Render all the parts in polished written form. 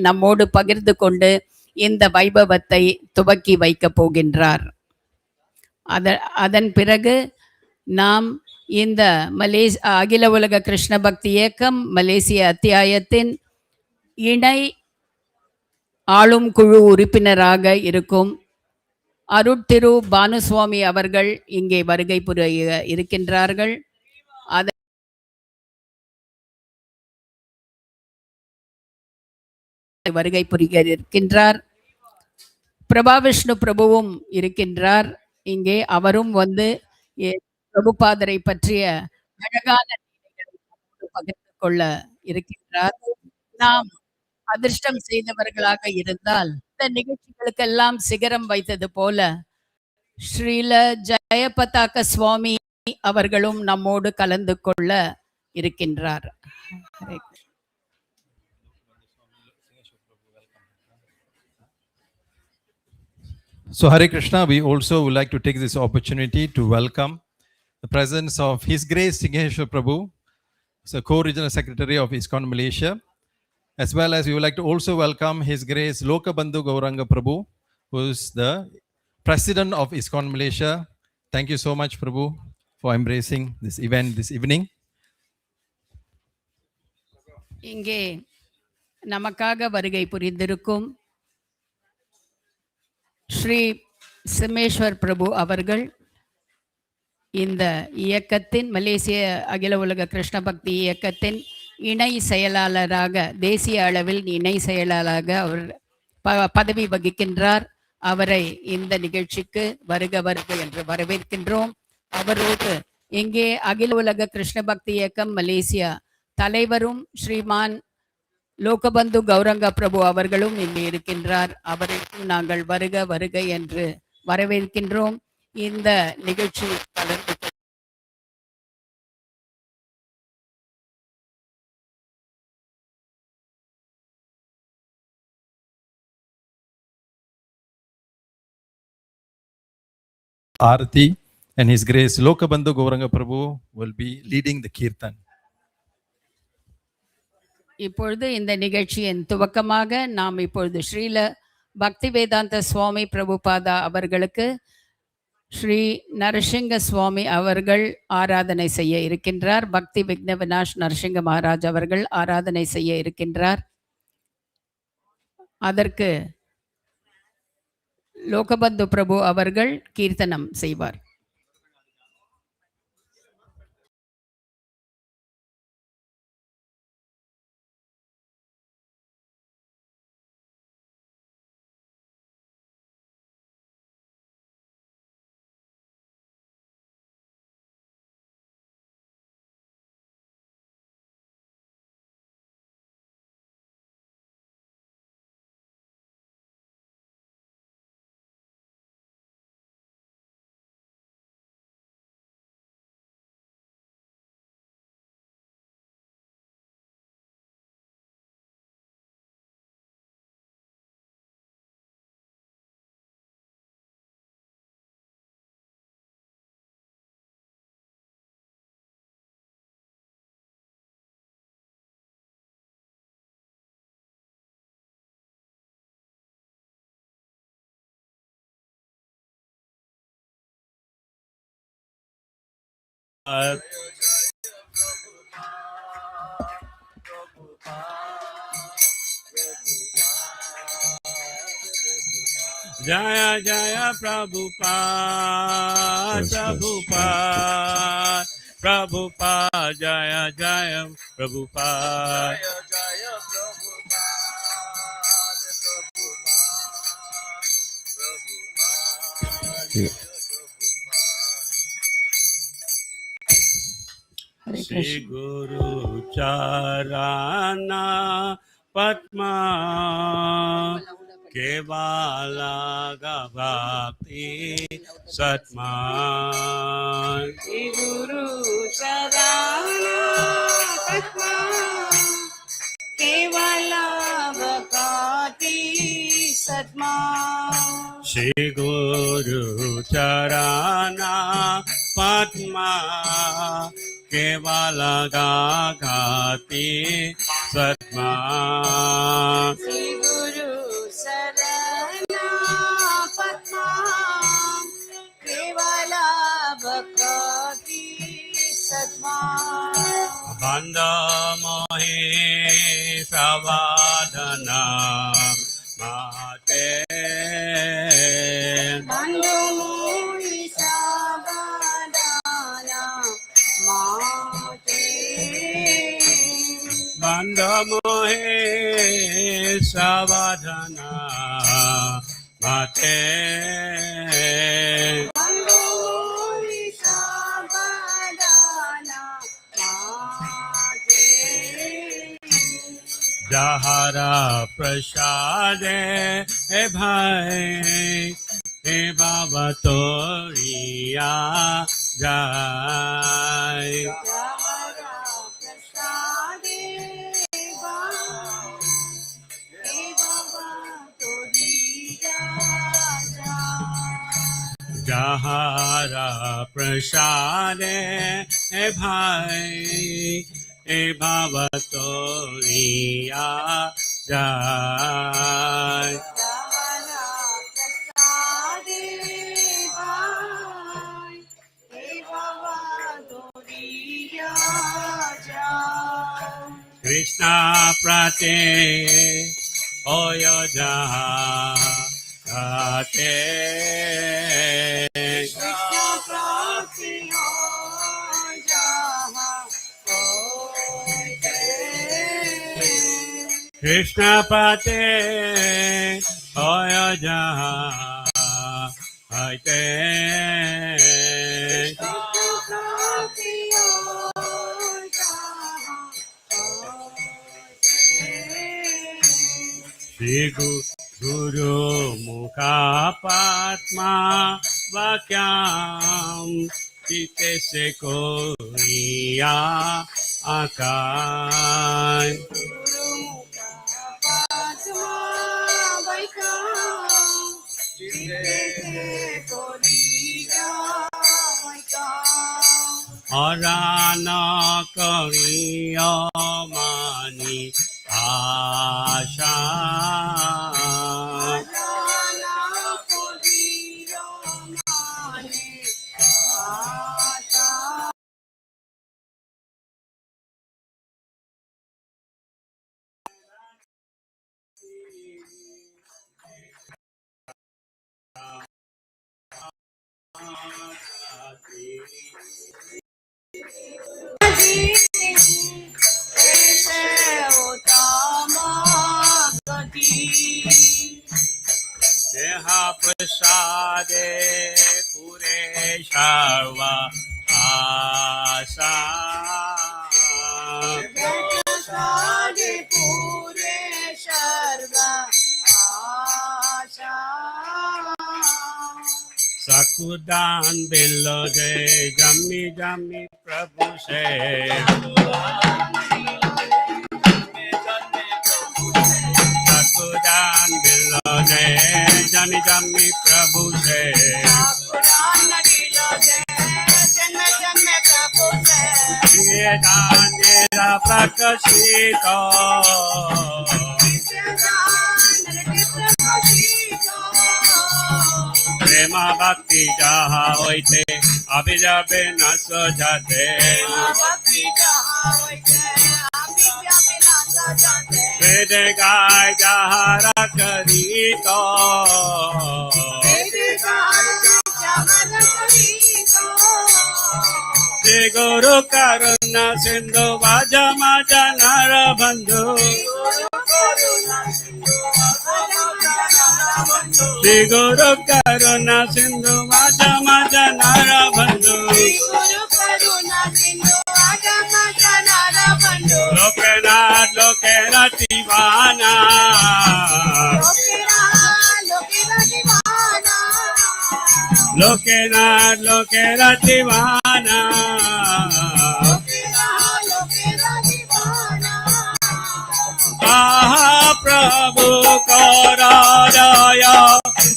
நம்மோடு பகிர்ந்து கொண்டு இந்த வைபவத்தை துவக்கி வைக்கப் போகின்றார். அதன் பிறகு நாம் இந்த அகில உலக கிருஷ்ண பக்தி இயக்கம் மலேசிய அத்தியாயத்தின் இணை ஆளும் குழு உறுப்பினராக இருக்கும் அருட்திரு பானுசுவாமி அவர்கள் இங்கே வருகை புரிய இருக்கின்றார்கள். வருகை புரிய இருக்கின்றார். பிரபாவிஷ்ணு பிரபுவும் இருக்கின்றார் இங்கே. அவரும் வந்து பிரபுபாதரை பற்றிய அழகான பகிர்ந்து கொள்ள இருக்கின்றார். நாம் அதிர்ஷ்டம் செய்தவர்களாக இருந்தால் இந்த நிகழ்ச்சிகளுக்கெல்லாம் சிகரம் வைத்தது போல ஸ்ரீல ஜெயபதாக்க சுவாமி அவர்களும் நம்மோடு கலந்து கொள்ள இருக்கின்றார். So Hare Krishna, we also would like to take this opportunity to welcome the presence of His Grace Singeshwar Prabhu, the co-regional secretary of ISKCON Malaysia, as well as we would like to also welcome His Grace Lokabandhu Gauranga Prabhu, who is the president of ISKCON Malaysia. Thank you so much, Prabhu, for embracing this event this evening. இங்கே நமக்காக வருகை புரிந்திருக்கும் ஸ்ரீ சிமேஸ்வர் பிரபு அவர்கள் இந்த இயக்கத்தின் மலேசிய அகில உலக கிருஷ்ண பக்தி இயக்கத்தின் இணை செயலாளராக, தேசிய அளவில் இணை செயலாளராக அவர் பதவி வகிக்கின்றார். அவரை இந்த நிகழ்ச்சிக்கு வருக வருக என்று வரவேற்கின்றோம். அவரோடு இங்கே அகில உலக கிருஷ்ண பக்தி இயக்கம் மலேசியா தலைவரும் ஸ்ரீமான் லோகபந்து கௌரங்க பிரபு அவர்களும் இங்கே இருக்கின்றார். அவருக்கு நாங்கள் வருக வருக என்று வரவேற்கின்றோம். இந்த நிகழ்ச்சி கலந்து Arati and His Grace Lokabandhu Gauranga Prabhu will be leading the Kirtan. இப்பொழுது இந்த நிகழ்ச்சியின் துவக்கமாக நாம் இப்பொழுது ஸ்ரீல பக்தி வேதாந்த சுவாமி பிரபுபாதா அவர்களுக்கு ஸ்ரீ நரசிங்க சுவாமி அவர்கள் ஆராதனை செய்ய இருக்கின்றார். பக்தி விக்ன விநாஷ் நரசிங்க மகாராஜ் அவர்கள் ஆராதனை செய்ய இருக்கின்றார். அதற்கு லோகபந்து பிரபு அவர்கள் கீர்த்தனம் செய்வார். Jaya Jaya Prabhupada, Prabhupada, Prabhupada, Jaya Jaya Prabhupada, Jaya Jaya Prabhupada, Prabhupada. Shri Guru Charana Padma Kevala Bhakti Satma Shri Guru Charana Padma Kevala Bhakti Satma Shri Guru Charana Padma kevalagagati satma. Sri Guru Sarana Padma Kevala Bhakti Sadma. Banda mohe pravadana mate. Bandhu Muni Sabadana Mate. Banda mohe savadana mate. Bandhu Muni Sabadana Mate. Jahara prasade he bhai he baba toriya jai. Jahara Prasade He Baba Toriya Jai. Jahara prasade he bhai he baba toriya jai. Jahara Prasade He Baba Toriya Jai. Krishna prate oyo jahate. Krishna Prati Ho Jaha Hoite. Krishna pate oyo jahate. Krishna Prati Ho Jaha Hoite. Shri Guru Mukha Padma Vakyam Chite se koriya akai. Guru Mukha Padma Vaikam Chite Koriya Vaikam. Arana kariya mani asha. Arana Koriya Mani Asha. Ese Uttama Gati. Deha prasade pure sharva asa. Prasade Pure Sharva Asha. Sakudan bilode jammi jammi prabhu se. Sakudan bilode jammi jammi prabhu se. Puran Nagila Janma Janma Prabhu Se. Ye danera prakashito. Prema bhakti jaha hoite abhijabe na sojate. Bhakti Jaha Hoite Abhidya Vinasa Jate. Vede gai jahara karito. Vedika Jamana Karito. Shri Guru Karuna Sindhu Vaja Maja Nara Bandhu. Shri Guru Karuna Sindhu Vaja Maja Nara Bandhu. Guru Karuna Sindhu Agama Janara Bandhu. Lokanath Lokanath Divana. Lokira Lokira Divana. Lokanath Lokanath Divana. Lokira Lokira Divana. Aha Prabhu Karadaya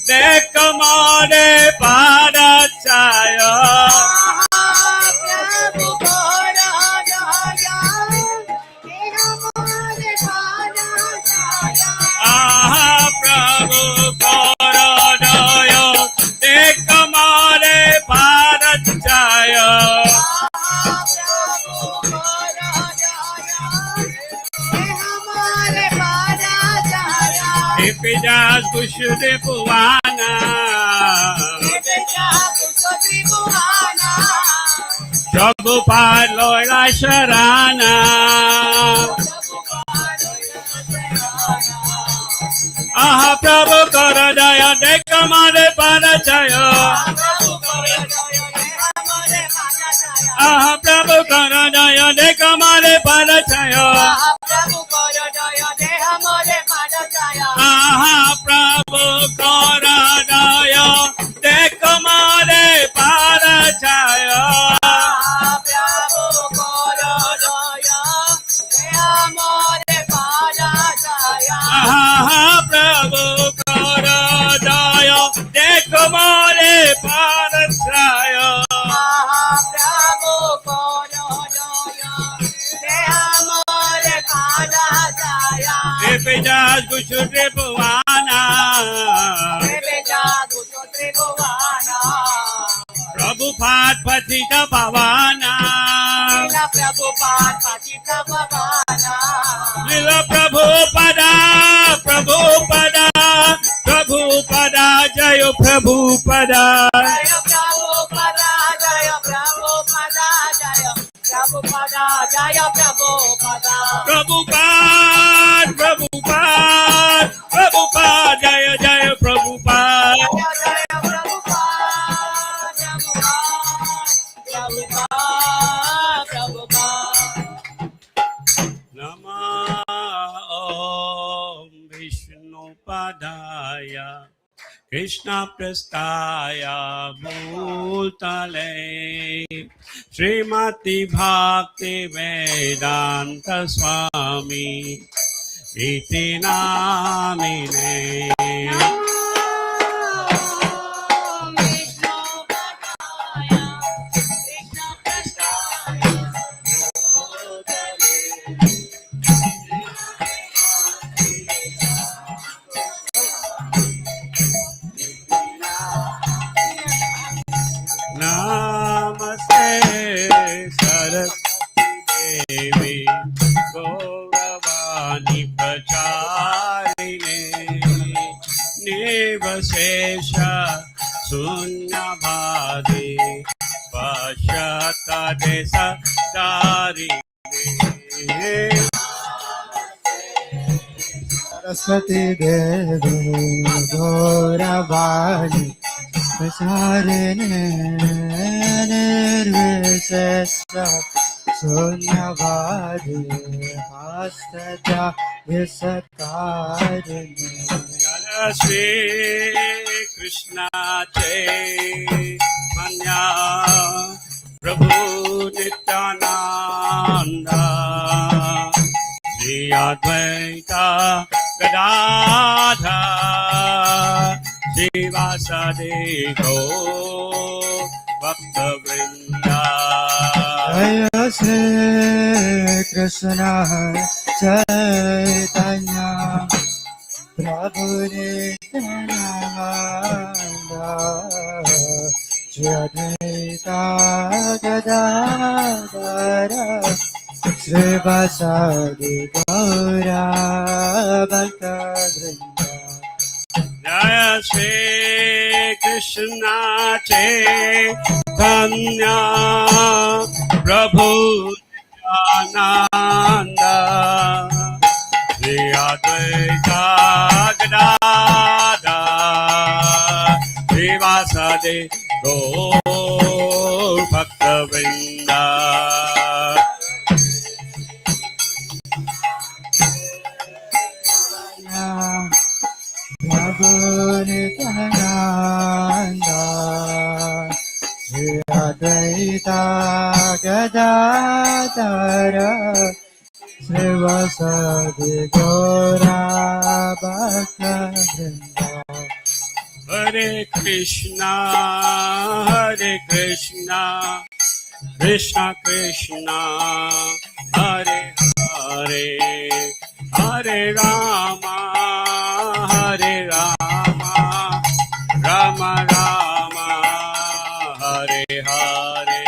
Dekamade Padachaya. Prabhu Kora Dipidas Kushudi Puvana Prabhupada Loila Sharana Aha Prabhu Karadaya Dekamade Padachaya Aha Prabhu Karadaya Dekamade Padachaya Aha Prabhu Karadaya Dekamade Padachaya Aha Prabhu Karadaya Dekamade Padachaya Dipidas Kushudi Puvana Prabhupada Patita Pavana Srila Prabhupada Prabhupada Prabhupada Jayo Prabhupada Prabhupada Prabhupada Prabhupada Jaya Jaya Prabhupada Nama Om Vishnu Padaya Krishna Prastaya Bhutale Srimati Bhakti Vedanta Swami Iti Namine Namaste Saraswati Devi Gauravani Pracharine Nivasesha Sunyabhadi Pashyata Desa Darine Saraswati Devi Gauravani Pracharine Nirvishesha Sunyavadi Hastata Visakarine Jaya Shri Krishna Chaitanya Prabhu Nityananda Shri Advaita Gadadha Shivasadi Gaur Bhakta Vrinda Jaya Shri Krishna Chaitanya Prabhu Nityananda Shri Advaita Gadadara Shivasadi Gaura Bhakta Vrinda Jaya Shri Krishna Chaitanya Prabhu Nityananda Shri Advaita Gadadha Shivasadi Gaur Bhakta Vrinda Prabhu Nityananda Shri Advaita Gadadara Srivasadi Gaura Bhakta Vrinda Hare Krishna Krishna Krishna Hare Hare Hare Rama Rama Rama Hare Hare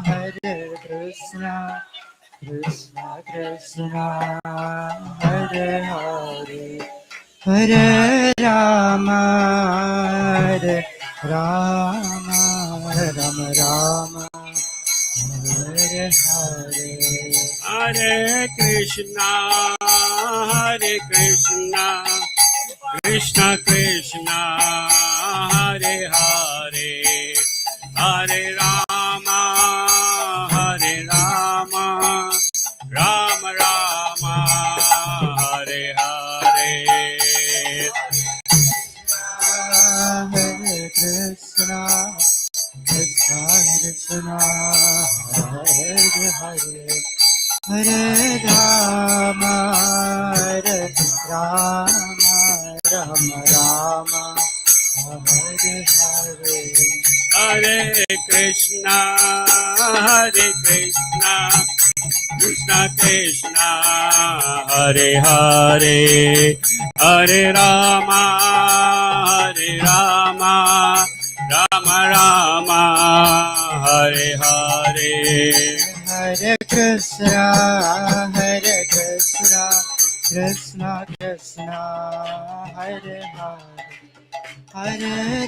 Hare Krishna Krishna Krishna Hare Hare Hare Rama Hare Rama Rama Rama Hare Hare Hare Krishna, Krishna Krishna, Hare Hare, Hare Rama, Rama Rama, Hare Hare. Hare Krishna Krishna Krishna Hare Hare Hare Rama Rama Rama Hare Hare Hare Krishna, Krishna Krishna, Hare Hare, Hare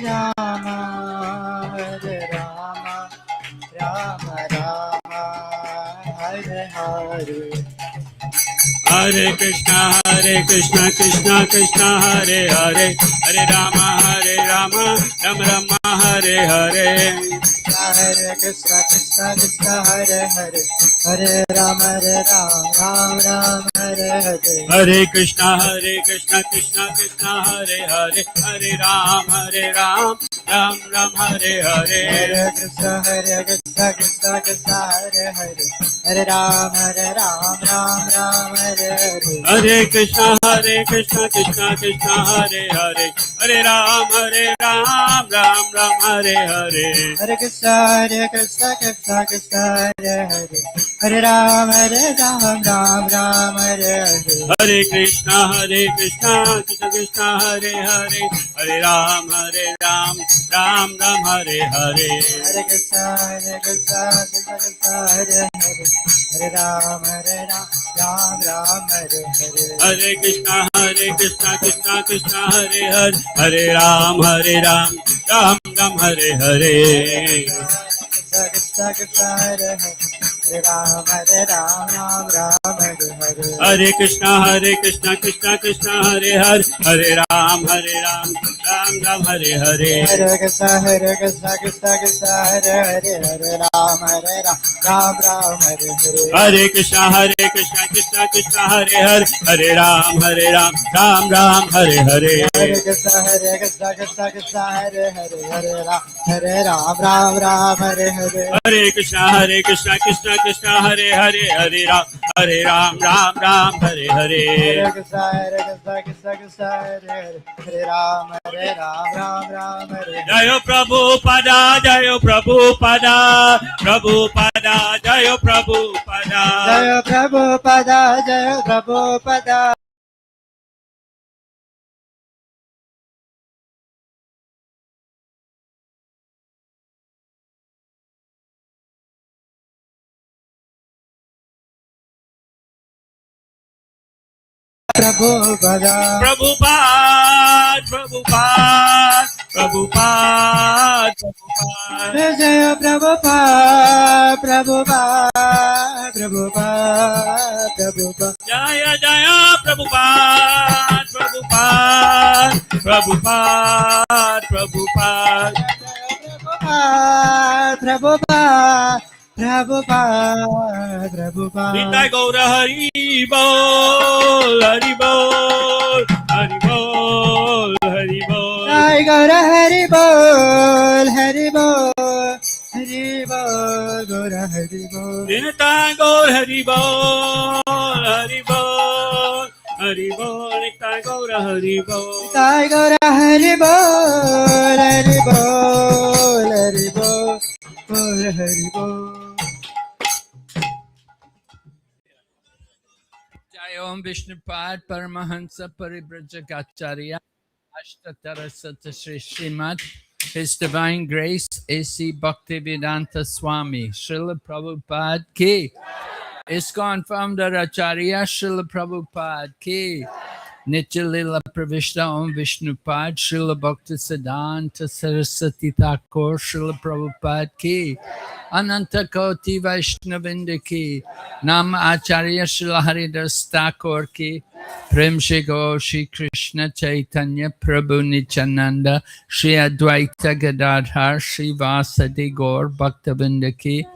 Rama, Rama Rama, Hare Hare. Hare Krishna Krishna Krishna Hare Hare Hare Rama Rama Rama Hare Hare Hare Krishna, Krishna Krishna, Hare Hare, Hare Rama, Rama Rama, Hare Hare. Hare Krishna Krishna Hare Hare Hare Rama Ram Hare Hare Hare Krishna Krishna Hare Hare, Hare Rama, Ram Hare Hare. Hare Krishna Krishna Hare Hare Hare Rama Ram Hare Hare Hare Krishna Krishna Hare Hare, Hare Rama, Ram Hare Hare. Hare Krishna Krishna Hare Hare Hare Rama Ram Hare Hare Hare Krishna Krishna Hare Hare, Hare Rama, Ram Hare Hare. Hare Krishna Krishna Hare Hare Hare Rama Ram Hare Hare Hare Krishna Krishna Hare Hare, Hare Ram, Ram Hare Hare. Krishna Krishna Hare Hare Hare Rama Ram Hare Hare Hare Krishna Krishna Hare Hare, Hare Ram, Ram Hare Hare. Hare Krishna Krishna Hare Hare Hare Rama Ram Hare Hare Hare Krishna Krishna Hare Hare, Hare Ram, Ram Hare Hare. Hare Krishna Krishna Hare Hare Hare Ram Ram Hare Hare Hare Krishna Krishna Hare Hare, Hare Ram, Ram Hare Hare. Hare Krishna Krishna Hare Hare Ram Ram Hare Hare Jayo Prabhupada, Jayo Prabhupada, Jayo Prabhupada. Jaya Prabhupada Jaya Prabhupada Prabhupada Prabhupada. Jaya Prabhupada Prabhupada Jaya Prabhupada. Prabhupada Nitai Gaura Hari Bol, Hari Bol, Hari Bol, Hari Bol. Jai Gaura Hari Bol Gaura Hari Bol Nitai Gaura Hari Bol, Hari Bol, Hari Bol. Nitai Gaura Hari Bol. Jai Gaura Hari Bol Gaura Hari Bol Jai Om Vishnupad Paramahansa Paribrajacharya Ashtatara Sata Shri Srimad His Divine Grace A.C. Bhaktivedanta Swami Srila Prabhupada Ki ISKCON founder Acharya Srila Prabhupada ki. Nityalila Pravishta Om Vishnupad Srila Bhakti Siddhanta Saraswati Thakur Srila Prabhupada ki. Ananta Koti Vaishnavinda ki. Nam Acharya Srila Haridas Thakur ki. Prem Shri Go Shri Krishna Chaitanya Prabhu Nityananda Shri Advaita Gadadhar Shri Vasadi Gaur Bhaktavinda ki.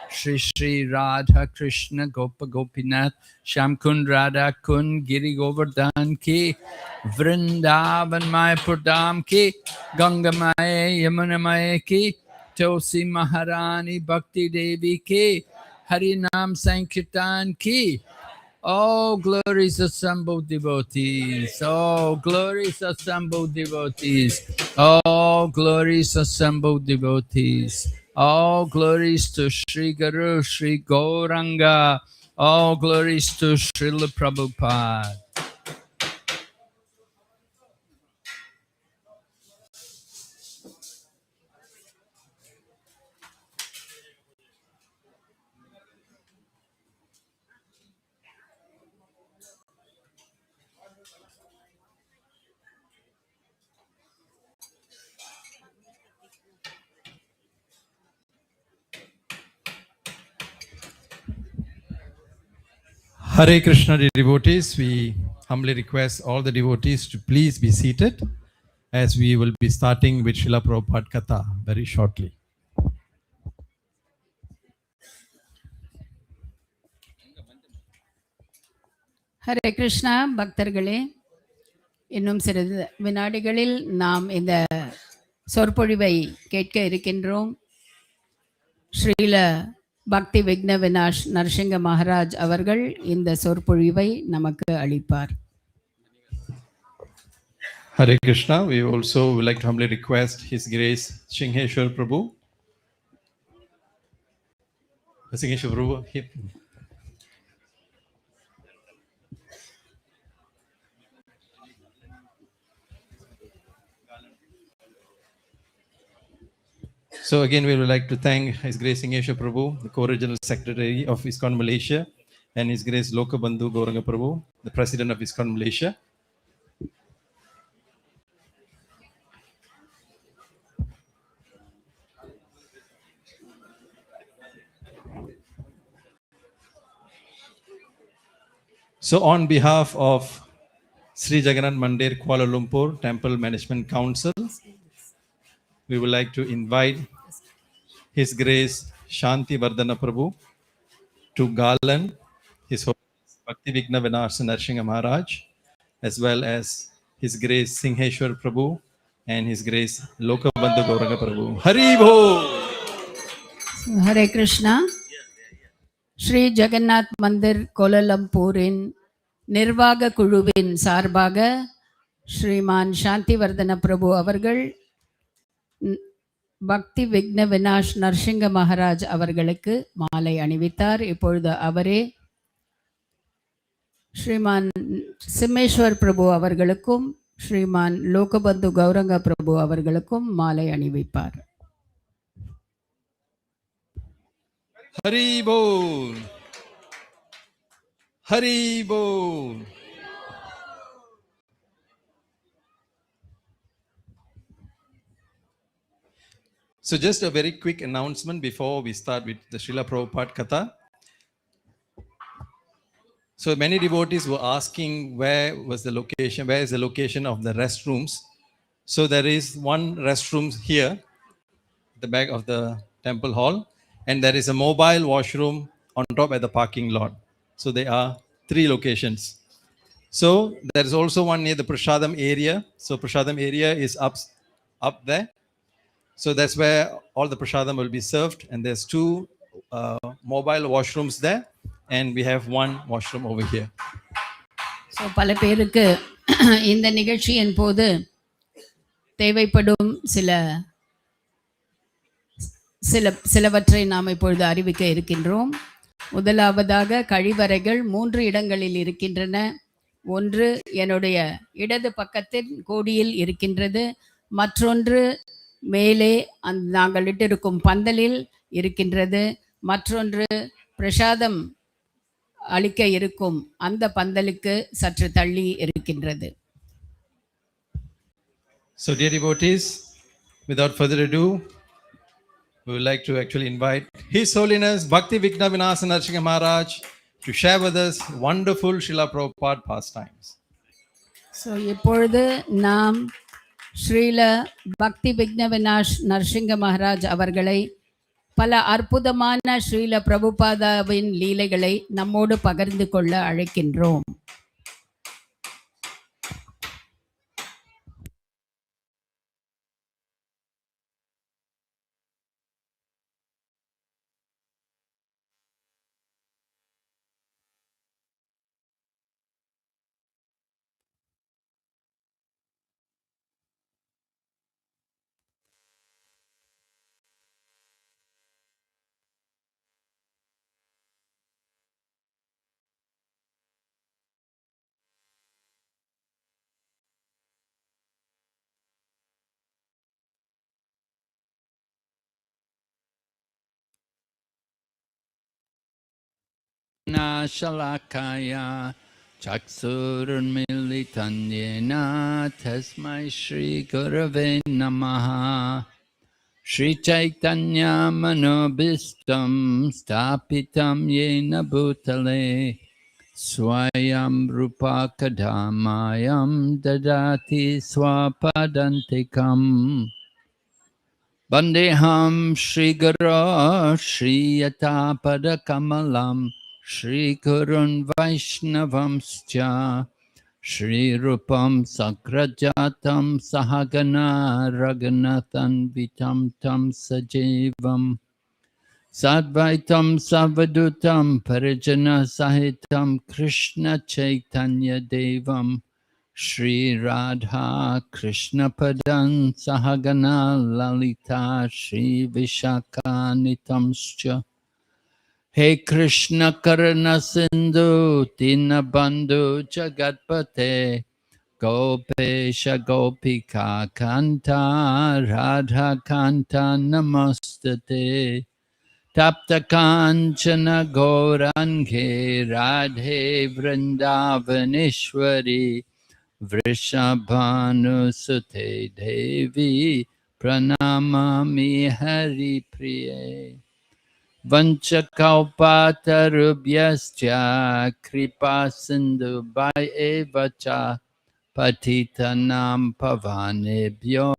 Shri Shri Radha Krishna Gopa Gopinath Shamkund Radha Kund Giri Govardhan ki. Vrindavan Mayapur Dham ki. Ganga Maye Yamuna Maye ki. Tulsi Maharani Bhakti Devi ki. Harinam Sankirtan ki. Oh, glories assembled devotees. Oh, glories assembled devotees. Oh, glories assembled devotees. All glories to Sri Guru, Sri Gauranga. All glories to Srila Prabhupada. Hare Krishna devotees, we humbly request all the devotees to please be seated as we will be starting with Srila Prabhupada Katha very shortly. Hare Krishna பக்தர்களே, இன்னும் சிறிது வினாடிகளில் நாம் இந்த சொற்பொழிவை கேட்க இருக்கின்றோம். ஸ்ரீல பக்தி விக்ன விநாஷ் நரசிங்க மகாராஜ் அவர்கள் இந்த சொற்பொழிவை நமக்கு அளிப்பார். Hare Krishna, we also would like to humbly request His Grace Singheshwar Prabhu. Singheshwar Prabhu. So again, we would like to thank His Grace Singheshwar Prabhu, the co-regional secretary of ISKCON Malaysia, and His Grace Lokabandhu Gauranga Prabhu, the president of ISKCON Malaysia. So on behalf of Sri Jagannath Mandir Kuala Lumpur Temple Management Council, we would like to invite His Grace Shanti Vardhana Prabhu to garland His Holiness Bhakti Vigna Vinasa Narasimha Maharaj, as well as His Grace Singheshwar Prabhu and His Grace Lokabandhu Gauranga Prabhu. Hari Bol! Hare Krishna. Sri Jagannath Mandir கோலாலம்பூரின் நிர்வாக குழுவின் சார்பாக ஸ்ரீமான் சாந்திவர்தன பிரபு அவர்கள் பக்தி விக்ன விநாஷ் நரசிங்க மகாராஜ் அவர்களுக்கு மாலை அணிவித்தார். இப்பொழுது அவரே ஸ்ரீமான் சிம்மேஸ்வர் பிரபு அவர்களுக்கும் ஸ்ரீமான் லோகபந்து கௌரங்க பிரபு அவர்களுக்கும் மாலை அணிவிப்பார். Hari Bol! Hari Bol! So just a very quick announcement before we start with the Srila Prabhupada Katha. So many devotees were asking where is the location of the restrooms. So there is one restroom here, at the back of the temple hall, and there is a mobile washroom on top at the parking lot. So there are 3 locations. So there is also one near the Prasadam area. So Prasadam area is up there. So that's where all the Prasadam will be served. And there's 2 mobile washrooms there. And we have 1 washroom over here. So பல பேருக்கு இந்த நிகழ்ச்சியின் போது தேவைப்படும் சிலவற்றை நாம் இப்பொழுது அறிவிக்க இருக்கின்றோம். முதலாவதாக கழிவறைகள் 3 இடங்களில் இருக்கின்றன. ஒன்று என்னுடைய இடது பக்கத்தின் கோடியில் இருக்கின்றது, மற்றொன்று மேலே நாங்கள் இட்டிருக்கும் பந்தலில் இருக்கின்றது, மற்றொன்று பிரசாதம் அளிக்க இருக்கும் அந்த பந்தலுக்கு சற்று தள்ளி இருக்கின்றது. So, dear devotees, without further ado, we would like to actually invite His Holiness Bhakti Vigna Vinasa Narsingha Maharaj to share with us wonderful Srila Prabhupada pastimes. So இப்பொழுது நாம் ஸ்ரீல பக்தி விக்ன விநாஷ் நரசிங்க மகாராஜ் அவர்களை பல அற்புதமான ஸ்ரீல பிரபுபாதாவின் லீலைகளை நம்மோடு பகிர்ந்து கொள்ள அழைக்கின்றோம். Shalakaya Chaksurunmilitanyena Tasmai Shri Gurave Namaha Shri Chaitanya Manobhistam Stapitam Yena Bhutale Swayam Rupa Kadamayam Dadati Swapadantikam Bandeham Shri Guru Shri Yata Padakamalam Shri Gurun Vaishnavamscha Shri Rupam Sakrajatam Sahagana Raghunathan Vitam Tam Sajevam Sadvaitam Savadutam Parijana Sahitam Krishna Chaitanya Devam Shri Radha Krishna Padan Sahagana Lalita Shri Vishakanitamscha He Krishna Karana Sindhu Dinabandhu Jagatpate Gopesha Gopika Kanta Radha Kanta Namastate Tapta Kanchana Gaurange Radhe Vrindavaneshwari Vrishabhanu Sute Devi Pranamami Hari Priye Vanchakalpatarubhyascha Kripa Sindhu Bhayevacha Patitanam Pavanebhyo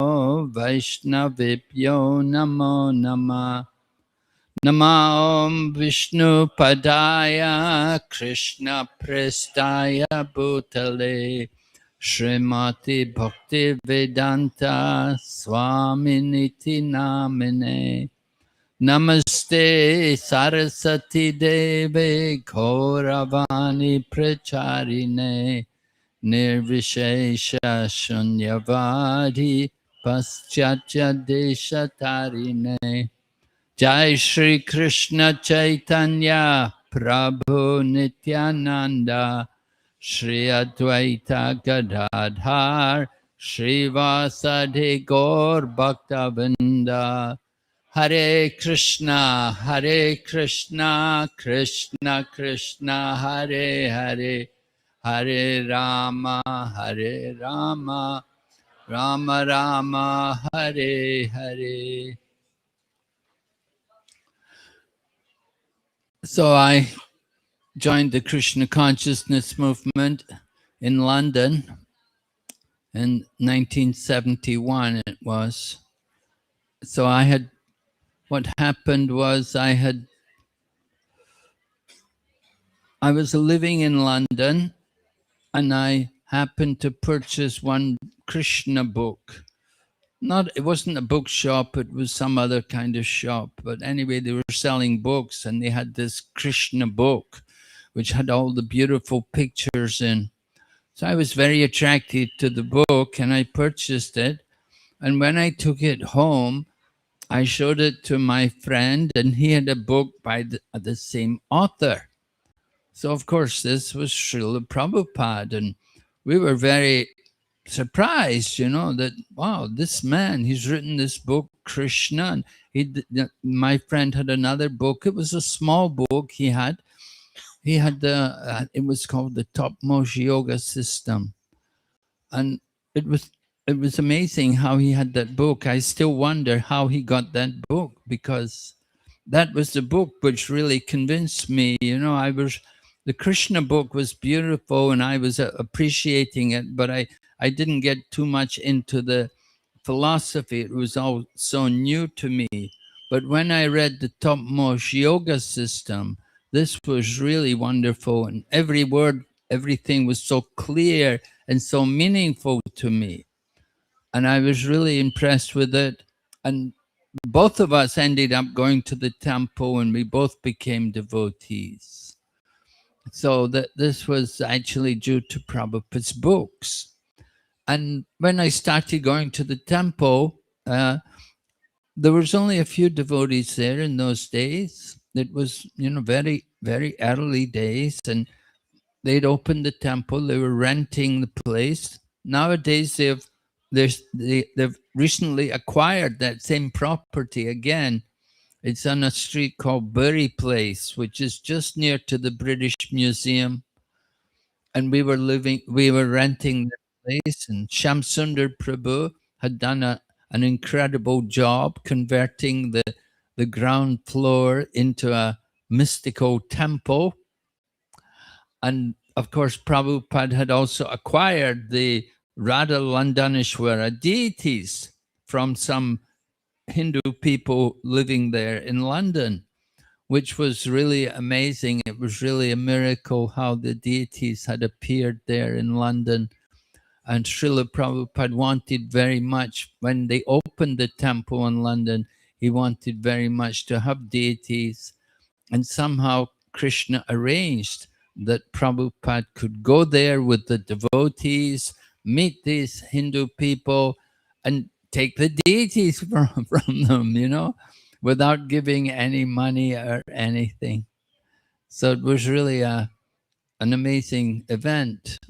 Vaishnavibhyo Namo Namah Nama Om Vishnu Padaya Krishna Prestaya Bhutale Srimati Bhakti Vedanta Swaminiti Namine Namaste Sarasati Deve Gauravani Pracharine Nirvishesha Shunyavadi Paschatya Deshatarine Jai Shri Krishna Chaitanya Prabhu Nityananda Shri Advaita Gadadhar Shri Vasadi Gaur Bhaktavinda Hare Krishna Krishna Krishna Hare Hare Hare Rama Rama Rama Hare Hare. So I joined the Krishna consciousness movement in London in 1971 it was. So what happened was I was living in London and I happened to purchase one Krishna book. It wasn't a bookshop, it was some other kind of shop. But anyway, they were selling books and they had this Krishna book, which had all the beautiful pictures in. So I was very attracted to the book and I purchased it. And when I took it home, I showed it to my friend and he had a book by the same author. So of course, this was Srila Prabhupada. And we were very surprised, that, wow, this man, he's written this book, Krishna. And my friend had another book. It was a small book he had. He had it was called the Topmost Yoga System. And it was amazing how he had that book. I still wonder how he got that book, because that was the book which really convinced me. The Krishna book was beautiful and I was appreciating it, but I didn't get too much into the philosophy. It was all so new to me. But when I read the Topmost Yoga System, this was really wonderful. And every word, everything was so clear and so meaningful to me. And I was really impressed with it. And both of us ended up going to the temple and we both became devotees. So this was actually due to Prabhupada's books. And when I started going to the temple, there was only a few devotees there in those days. It was, very, very early days, and they'd opened the temple. They were renting the place. Nowadays, they've recently acquired that same property again. It's on a street called Bury Place, which is just near to the British Museum. And we were renting the place, and Shamsundar Prabhu had done an incredible job converting the ground floor into a mystical temple. And of course, Prabhupada had also acquired the Radha Landaneshwara deities from some Hindu people living there in London, which was really amazing. It was really a miracle how the deities had appeared there in London. And Srila Prabhupada wanted very much, when they opened the temple in London, he wanted very much to have deities. And somehow Krishna arranged that Prabhupada could go there with the devotees, meet these Hindu people, and take the deities from them, without giving any money or anything. So it was really an amazing event.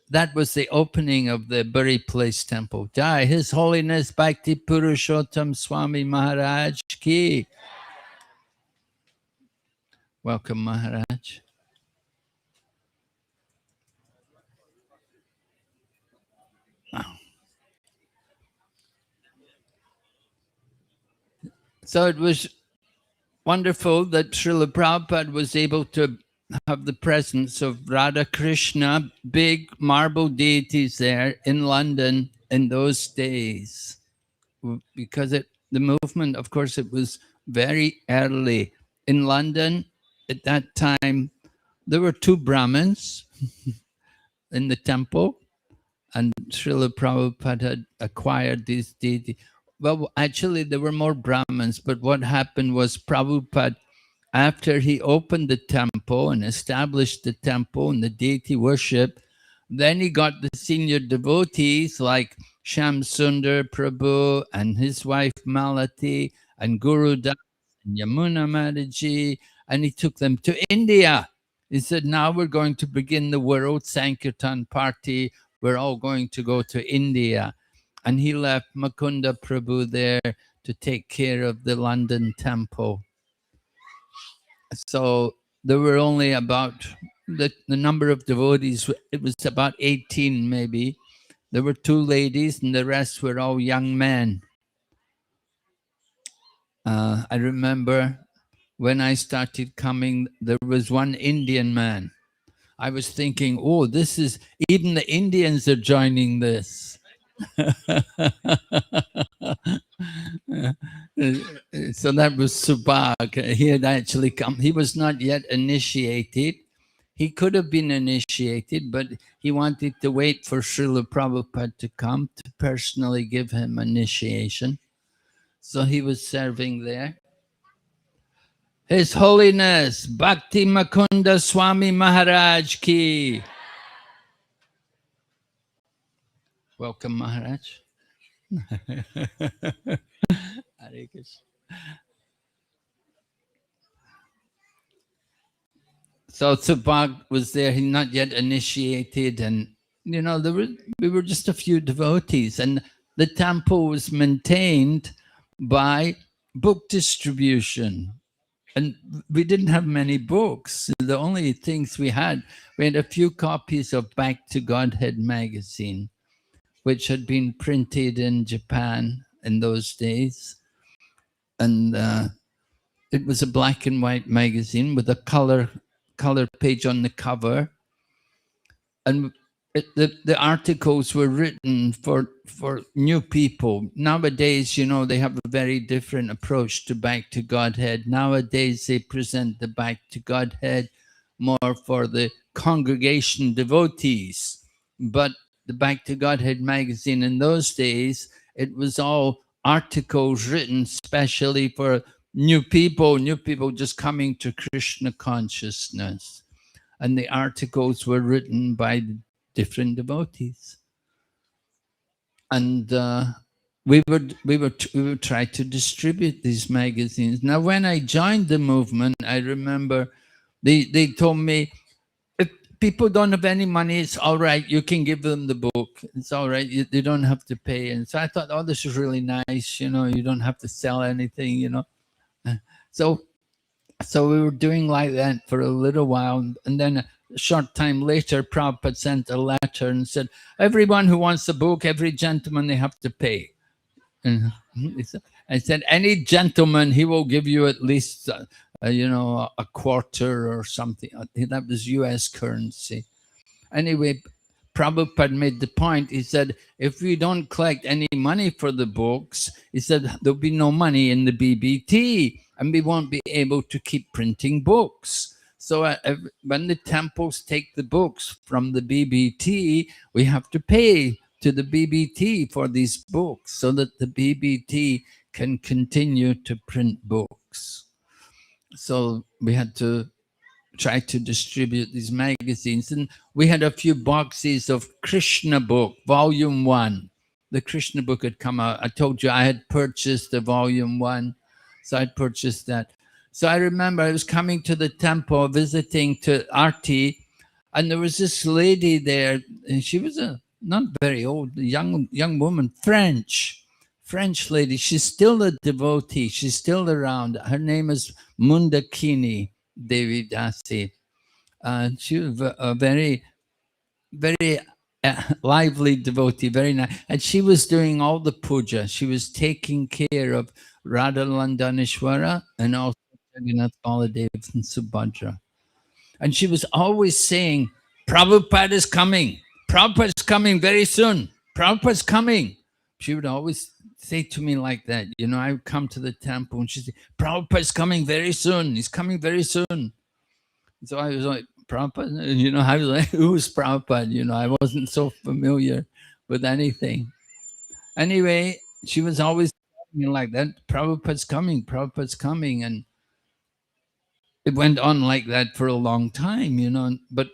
That was the opening of the Bury Place Temple. Jai, His Holiness Bhakti Purushottam Swami Maharaj Ki. Welcome, Maharaj. So it was wonderful that Srila Prabhupada was able to have the presence of Radha Krishna, big marble deities there in London in those days. Because the movement, of course, it was very early. In London, at that time, there were 2 Brahmins in the temple, and Srila Prabhupada had acquired these deities. Well, actually, there were more Brahmins, but what happened was Prabhupada, after he opened the temple and established the temple and the deity worship, then he got the senior devotees like Shamsundar Prabhu and his wife Malati and Guru Das and Yamuna Mataji, and he took them to India. He said, now we're going to begin the World Sankirtan Party. We're all going to go to India. And he left Mukunda Prabhu there to take care of the London temple. So there were only about, the number of devotees, it was about 18 maybe. There were 2 ladies and the rest were all young men. I remember when I started coming, there was one Indian man. I was thinking, oh, this is, even the Indians are joining this. So that was Subhag. He had actually come. He was not yet initiated. He could have been initiated, but he wanted to wait for Srila Prabhupada to come to personally give him initiation. So he was serving there. His Holiness Bhakti Mukunda Swami Maharaj Ki. Welcome, Maharaj. Hare Krishna. So Subhag was there, he not yet initiated, and we were just a few devotees, and the temple was maintained by book distribution. and we didn't have many books. The only things we had a few copies of Back to Godhead magazine, which had been printed in Japan in those days. And it was a black and white magazine with a color page on the cover. And the articles were written for new people. Nowadays, you know, they have a very different approach to Back to Godhead. Nowadays, they present the Back to Godhead more for the congregation devotees. But the Back to Godhead magazine in those days, it was all articles written specially for new people just coming to Krishna consciousness. And the articles were written by different devotees. And we would try to distribute these magazines. Now, when I joined the movement, I remember they told me, if people don't have any money, it's all right. You can give them the book. It's all right. They don't have to pay. And so I thought, oh, this is really nice. You know, you don't have to sell anything, you know. So we were doing like that for a little while. And then a short time later, Prabhupada sent a letter and said, everyone who wants a book, every gentleman, they have to pay. And I said, any gentleman, he will give you at least, you know, a quarter or something. That was US currency. Anyway, Prabhupada made the point. He said, if we don't collect any money for the books, he said, there'll be no money in the BBT and we won't be able to keep printing books. So when the temples take the books from the BBT, we have to pay to the BBT for these books so that the BBT can continue to print books. So we had to try to distribute these magazines. And we had a few boxes of Krishna book, volume 1. The Krishna book had come out. I told you I had purchased the volume 1. So I purchased that. So I remember I was coming to the temple, visiting to Arti, and there was this lady there, and she was a not very old, young woman, French lady. She's still a devotee. She's still around. Her name is Mundakini Devi Dasi. She was a very lively devotee, very nice. And she was doing all the puja. She was taking care of Radha Landaneshwara and also Jagannath Baladev and Subhadra. And she was always saying, Prabhupada is coming. Prabhupada's coming very soon. Prabhupada's coming. She would always say to me like that. You know, I would come to the temple and she'd say, Prabhupada's coming very soon. He's coming very soon. So I was like, Prabhupada? You know, I was like, who's Prabhupada? You know, I wasn't so familiar with anything. Anyway, she was always telling me like that, Prabhupada's coming, Prabhupada's coming. And it went on like that for a long time, you know. But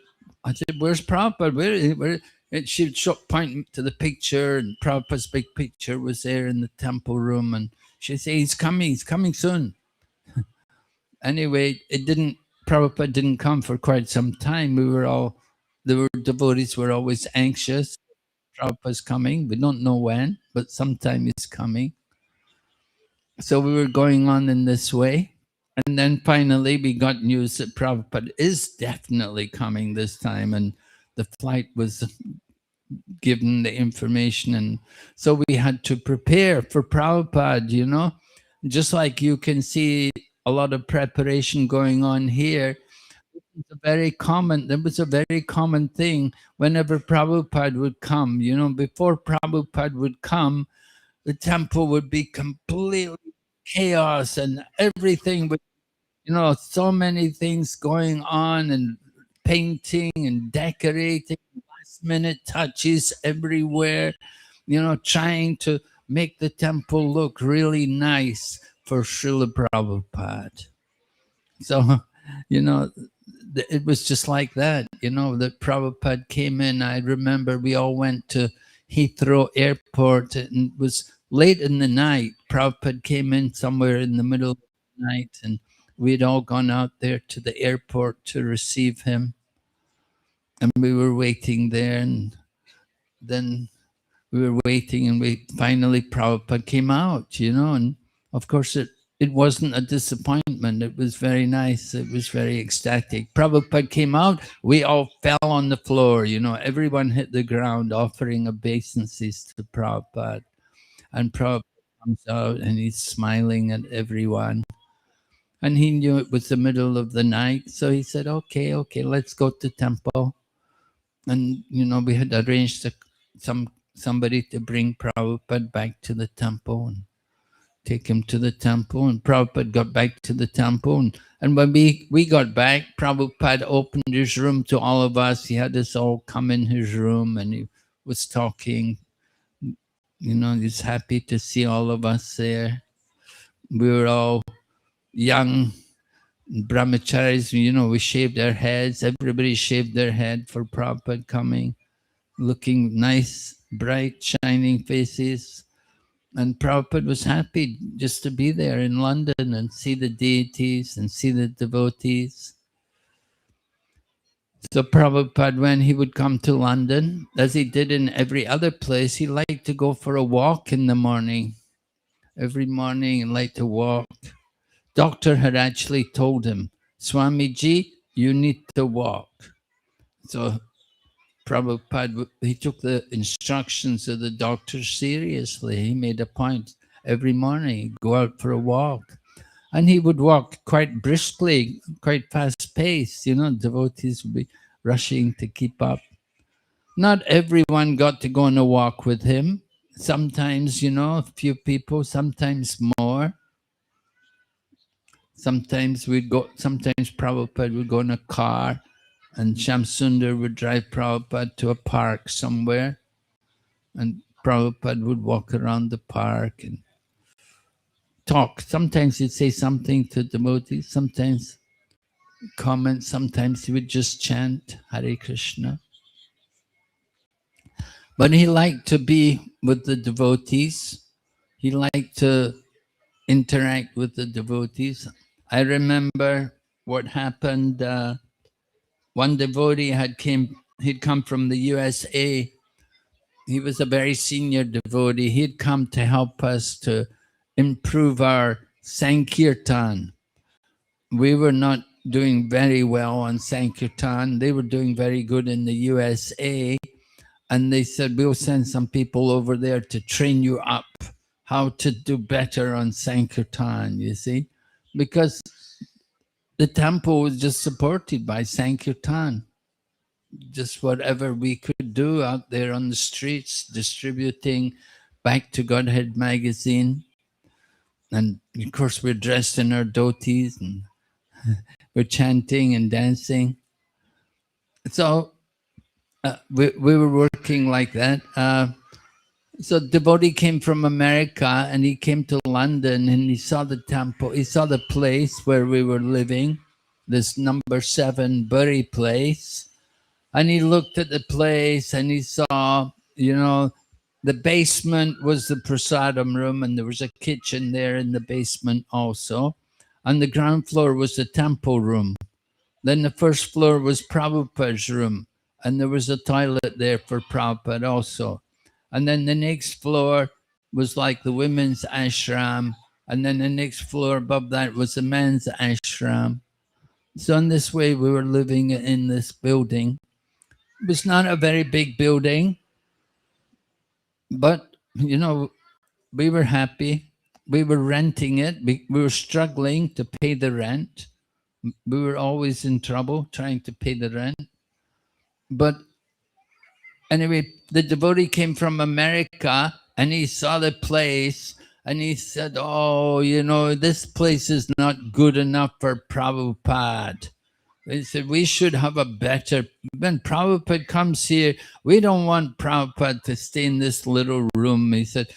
I said, where's Prabhupada? Where? And she'd point to the picture, and Prabhupada's big picture was there in the temple room. And she'd say, he's coming soon. Anyway, Prabhupada didn't come for quite some time. The devotees were always anxious. Prabhupada's coming. We don't know when, but sometime he's coming. So we were going on in this way. And then finally we got news that Prabhupada is definitely coming this time. And the flight was given the information. And so we had to prepare for Prabhupada, you know. Just like you can see a lot of preparation going on here. There was a very common thing whenever Prabhupada would come. You know, before Prabhupada would come, the temple would be completely chaos and everything would, you know, so many things going on and painting and decorating, last minute touches everywhere, you know, trying to make the temple look really nice for Srila Prabhupada. So, you know, it was just like that, you know, that Prabhupada came in. I remember we all went to Heathrow Airport and it was late in the night. Prabhupada came in somewhere in the middle of the night and we'd all gone out there to the airport to receive him. And we were waiting there, and then we were waiting, and finally Prabhupada came out, you know, and of course it wasn't a disappointment. It was very nice. It was very ecstatic. Prabhupada came out. We all fell on the floor. You know, everyone hit the ground offering obeisances to Prabhupada. And Prabhupada comes out and he's smiling at everyone. And he knew it was the middle of the night. So he said, okay, let's go to temple. And, you know, we had arranged somebody to bring Prabhupada back to the temple and take him to the temple. And Prabhupada got back to the temple. And when we got back, Prabhupada opened his room to all of us. He had us all come in his room and he was talking. You know, he's happy to see all of us there. We were all young brahmacharis, you know, we shaved our heads. Everybody shaved their head for Prabhupada coming, looking nice, bright, shining faces. And Prabhupada was happy just to be there in London and see the deities and see the devotees. So Prabhupada, when he would come to London, as he did in every other place, he liked to go for a walk in the morning. Every morning he liked to walk. Doctor had actually told him, Swamiji, you need to walk. So Prabhupada, he took the instructions of the doctor seriously. He made a point every morning, he'd go out for a walk. And he would walk quite briskly, quite fast-paced. You know, devotees would be rushing to keep up. Not everyone got to go on a walk with him. Sometimes, you know, a few people, sometimes more. Sometimes Prabhupada would go in a car and Shamsundar would drive Prabhupada to a park somewhere and Prabhupada would walk around the park and talk. Sometimes he'd say something to devotees, sometimes comment, sometimes he would just chant Hare Krishna. But he liked to be with the devotees. He liked to interact with the devotees. I remember what happened. One devotee he'd come from the USA. He was a very senior devotee. He'd come to help us to improve our Sankirtan. We were not doing very well on Sankirtan. They were doing very good in the USA. And they said, we'll send some people over there to train you up how to do better on Sankirtan, you see. Because the temple was just supported by Sankirtan. Just whatever we could do out there on the streets, distributing Back to Godhead magazine. And of course, we're dressed in our dhotis and we're chanting and dancing. So we were working like that. So devotee came from America and he came to London and he saw the temple, he saw the place where we were living, this number 7 Bury place. And he looked at the place and he saw, you know, the basement was the prasadam room and there was a kitchen there in the basement also. And the ground floor was the temple room. Then the first floor was Prabhupada's room and there was a toilet there for Prabhupada also. And then the next floor was like the women's ashram. And then the next floor above that was the men's ashram. So in this way, we were living in this building. It was not a very big building, but, you know, we were happy. We were renting it. We were struggling to pay the rent. We were always in trouble trying to pay the rent. But anyway, the devotee came from America and he saw the place and he said, oh, you know, this place is not good enough for Prabhupada. He said, we should have a better, when Prabhupada comes here, we don't want Prabhupada to stay in this little room. He said,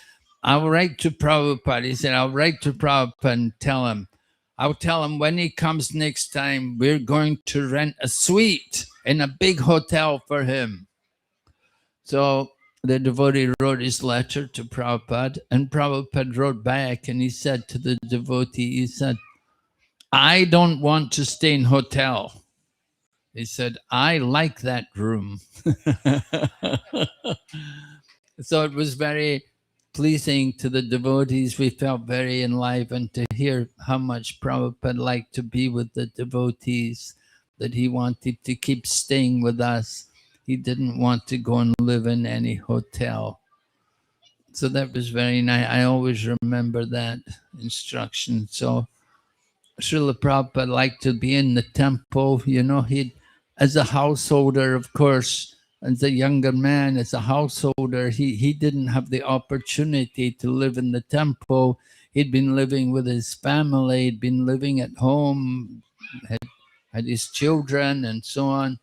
I'll write to Prabhupada. He said, I'll write to Prabhupada and tell him. I'll tell him when he comes next time, we're going to rent a suite in a big hotel for him. So the devotee wrote his letter to Prabhupada and Prabhupada wrote back and he said to the devotee, he said, I don't want to stay in hotel. He said, I like that room. So it was very pleasing to the devotees. We felt very enlivened to hear how much Prabhupada liked to be with the devotees, that he wanted to keep staying with us. He didn't want to go and live in any hotel. So that was very nice. I always remember that instruction. So Srila Prabhupada liked to be in the temple. You know, as a householder, of course, as a younger man, as a householder, he didn't have the opportunity to live in the temple. He'd been living with his family, he'd been living at home, had his children and so on.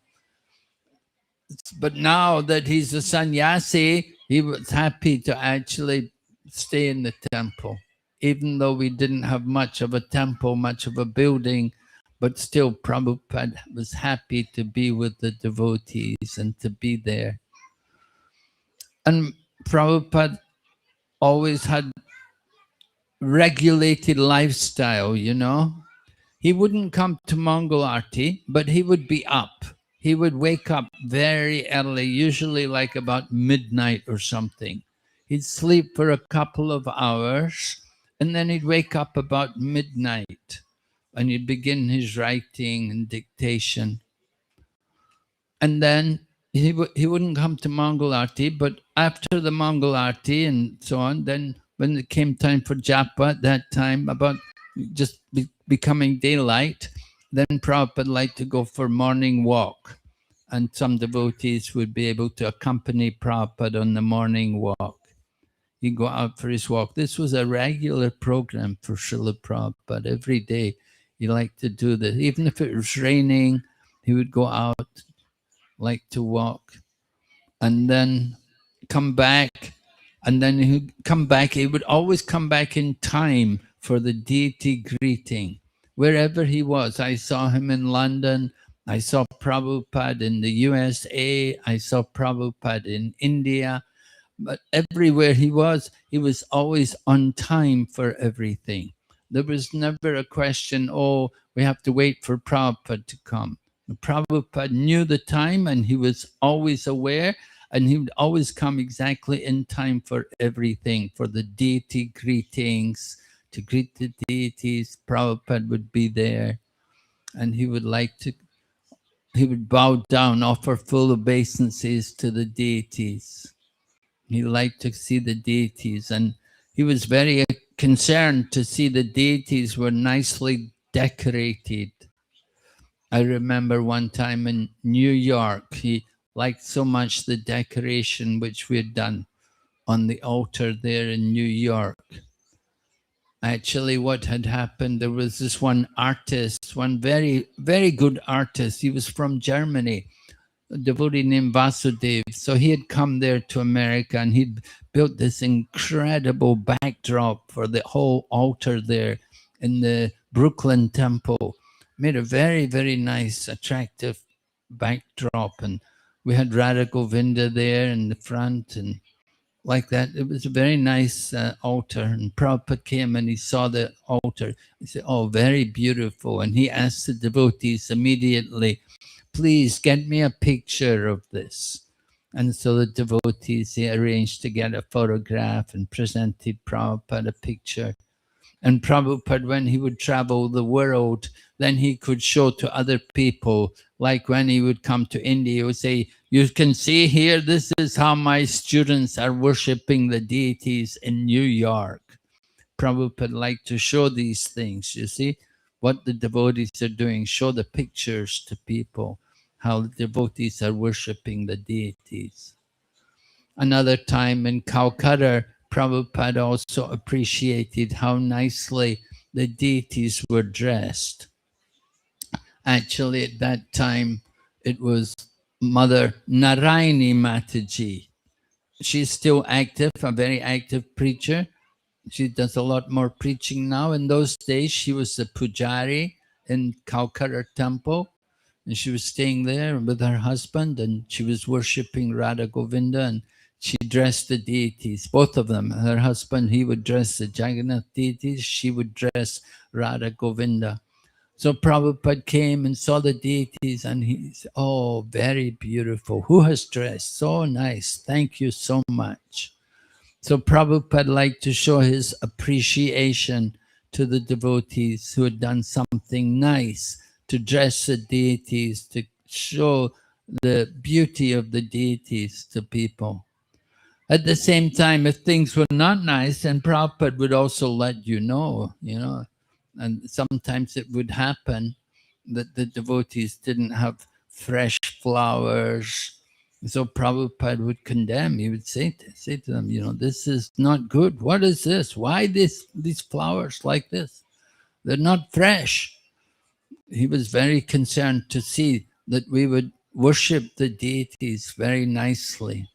But now that he's a sannyasi, he was happy to actually stay in the temple. Even though we didn't have much of a temple, much of a building, but still Prabhupada was happy to be with the devotees and to be there. And Prabhupada always had regulated lifestyle, you know. He wouldn't come to Mongol Aarti, but he would be up. He would wake up very early, usually like about midnight or something. He'd sleep for a couple of hours, and then he'd wake up about midnight, and he'd begin his writing and dictation. And then he wouldn't come to Mongol Aarti, but after the Mongol Aarti and so on, then when it came time for japa, at that time, about just becoming daylight, then Prabhupada liked to go for morning walk. And some devotees would be able to accompany Prabhupada on the morning walk. He'd go out for his walk. This was a regular program for Srila Prabhupada. Every day he liked to do this. Even if it was raining, he would go out, like to walk, and then come back. And then he'd come back. He would always come back in time for the deity greeting. Wherever he was, I saw him in London, I saw Prabhupada in the USA, I saw Prabhupada in India, but everywhere he was always on time for everything. There was never a question, oh, we have to wait for Prabhupada to come. Prabhupada knew the time and he was always aware, and he would always come exactly in time for everything, for the deity greetings, to greet the deities. Prabhupada would be there, and he would bow down, offer full obeisances to the deities. He liked to see the deities, and he was very concerned to see the deities were nicely decorated. I remember one time in New York, he liked so much the decoration which we had done on the altar there in New York. Actually, what had happened, there was this one artist, one very, very good artist. He was from Germany, a devotee named Vasudev. So he had come there to America, and he'd built this incredible backdrop for the whole altar there in the Brooklyn Temple. Made a very, very nice, attractive backdrop. And we had Radha Govinda there in the front, and like that. It was a very nice altar. And Prabhupada came and he saw the altar. He said, oh, very beautiful. And he asked the devotees immediately, please get me a picture of this. And so the devotees, they arranged to get a photograph and presented Prabhupada a picture. And Prabhupada, when he would travel the world, then he could show to other people, like when he would come to India, he would say, you can see here, this is how my students are worshipping the deities in New York. Prabhupada liked to show these things, you see, what the devotees are doing, show the pictures to people, how the devotees are worshipping the deities. Another time in Calcutta, Prabhupada also appreciated how nicely the deities were dressed. Actually, at that time, it was Mother Narayani Mataji. She's still active, a very active preacher. She does a lot more preaching now. In those days, she was the pujari in Calcutta temple, and she was staying there with her husband, and she was worshipping Radha Govinda, and she dressed the deities, both of them. Her husband, he would dress the Jagannath deities, she would dress Radha Govinda. So Prabhupada came and saw the deities, and he said, oh, very beautiful. Who has dressed? So nice. Thank you so much. So Prabhupada liked to show his appreciation to the devotees who had done something nice, to dress the deities, to show the beauty of the deities to people. At the same time, if things were not nice, then Prabhupada would also let you know, and sometimes it would happen that the devotees didn't have fresh flowers. So Prabhupada would condemn. He would say to them, this is not good. What is this? Why these flowers like this? They're not fresh. He was very concerned to see that we would worship the deities very nicely.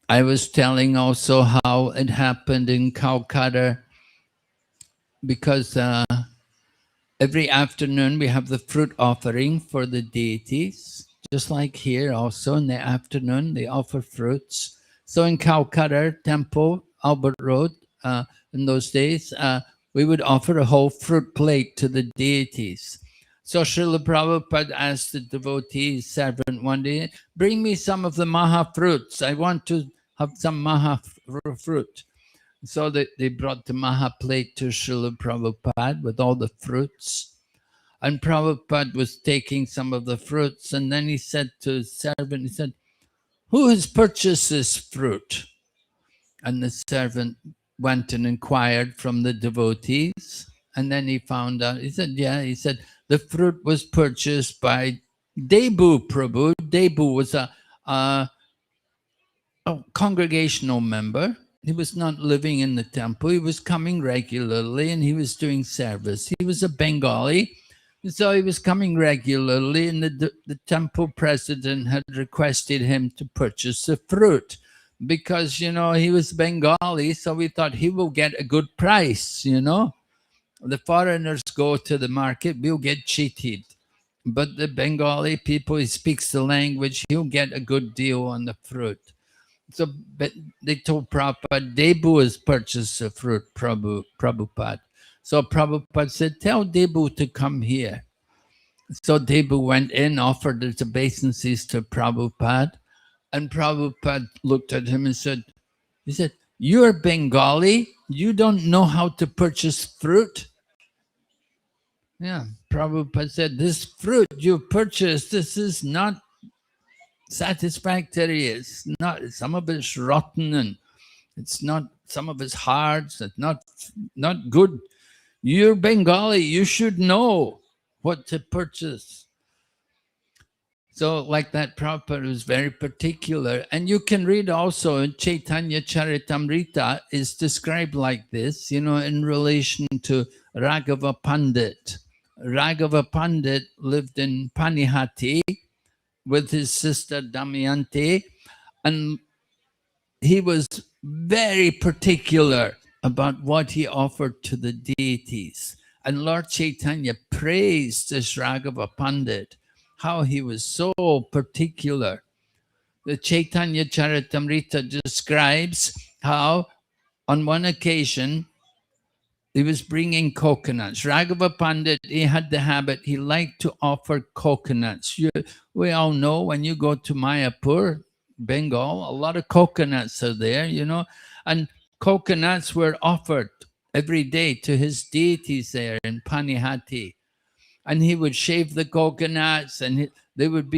I was telling also how it happened in Calcutta, because every afternoon we have the fruit offering for the deities, just like here also in the afternoon they offer fruits. So in Calcutta temple, Albert Road, in those days, we would offer a whole fruit plate to the deities. So Srila Prabhupada asked the devotee servant one day, bring me some of the Maha fruits. I want to have some Maha fruit. So they brought the Maha plate to Srila Prabhupada with all the fruits. And Prabhupada was taking some of the fruits, and then he said to his servant, he said, who has purchased this fruit? And the servant went and inquired from the devotees, and then he found out, he said, he said, the fruit was purchased by Debu Prabhu. Debu was a congregational member. He was not living in the temple. He was coming regularly and he was doing service. He was a Bengali. So he was coming regularly, and the temple president had requested him to purchase the fruit because, he was Bengali. So we thought he will get a good price, The foreigners go to the market, we'll get cheated. But the Bengali people, he speaks the language, he'll get a good deal on the fruit. So but they told Prabhupada, Debu has purchased the fruit, Prabhupada. So Prabhupada said, tell Debu to come here. So Debu went in, offered his obeisances to Prabhupada, and Prabhupada looked at him and said, you're Bengali, you don't know how to purchase fruit? Yeah, Prabhupada said, this fruit you purchased, this is not satisfactory. It's not, some of it's rotten and it's not, some of it's hard, it's not good. You're Bengali, you should know what to purchase. So like that, Prabhupada was very particular. And you can read also in Chaitanya Charitamrita is described like this, in relation to Raghava Pandit. Raghava Pandit lived in Panihati with his sister Damayanti, and he was very particular about what he offered to the deities. And Lord Chaitanya praised this Raghava Pandit, how he was so particular. The Chaitanya Charitamrita describes how on one occasion he was bringing coconuts. Raghava Pandit, he had the habit, he liked to offer coconuts. We all know when you go to Mayapur, Bengal, a lot of coconuts are there, and coconuts were offered every day to his deities there in Panihati. And he would shave the coconuts, and he would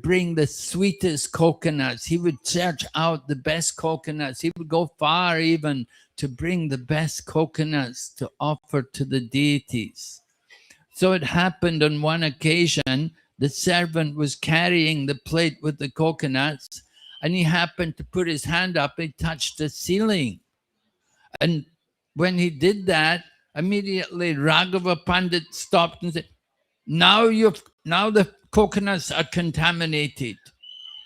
bring the sweetest coconuts. He would search out the best coconuts. He would go far even to bring the best coconuts to offer to the deities. So it happened on one occasion, the servant was carrying the plate with the coconuts, and he happened to put his hand up and touched the ceiling. And when he did that, immediately Raghava Pandit stopped and said, now the coconuts are contaminated.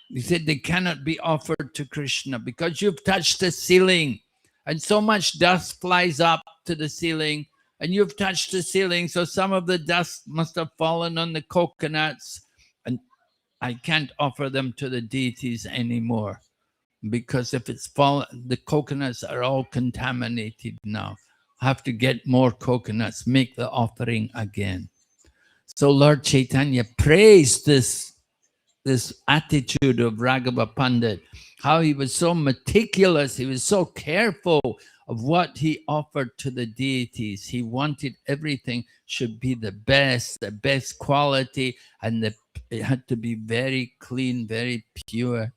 He said they cannot be offered to Krishna because you've touched the ceiling and so much dust flies up to the ceiling, and you've touched the ceiling, so some of the dust must have fallen on the coconuts, and I can't offer them to the deities anymore. Because if it's fallen, the coconuts are all contaminated now. I have to get more coconuts, make the offering again. So Lord Chaitanya praised this this attitude of Raghava Pandit, how he was so meticulous, he was so careful of what he offered to the deities. He wanted everything should be the best quality, and it had to be very clean, very pure.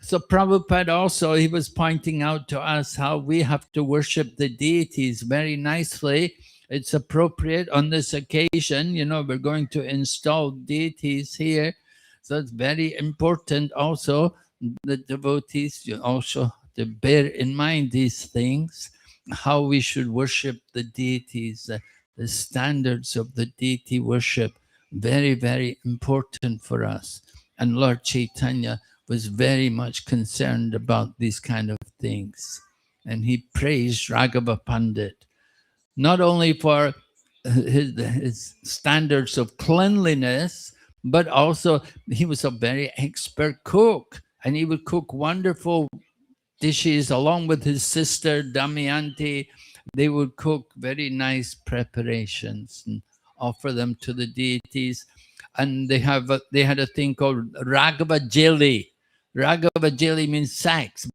So Prabhupada also, he was pointing out to us how we have to worship the deities very nicely. It's appropriate on this occasion, you know, we're going to install deities here. So it's very important also, the devotees, you also to bear in mind these things, how we should worship the deities, the standards of the deity worship, very, very important for us. And Lord Chaitanya was very much concerned about these kind of things. And he praised Raghava Pandit, not only for his standards of cleanliness, but also he was a very expert cook, and he would cook wonderful dishes along with his sister Damayanti. They would cook very nice preparations and offer them to the deities. And they had a thing called Raghava Jeli. Raghava Jeli means sacks.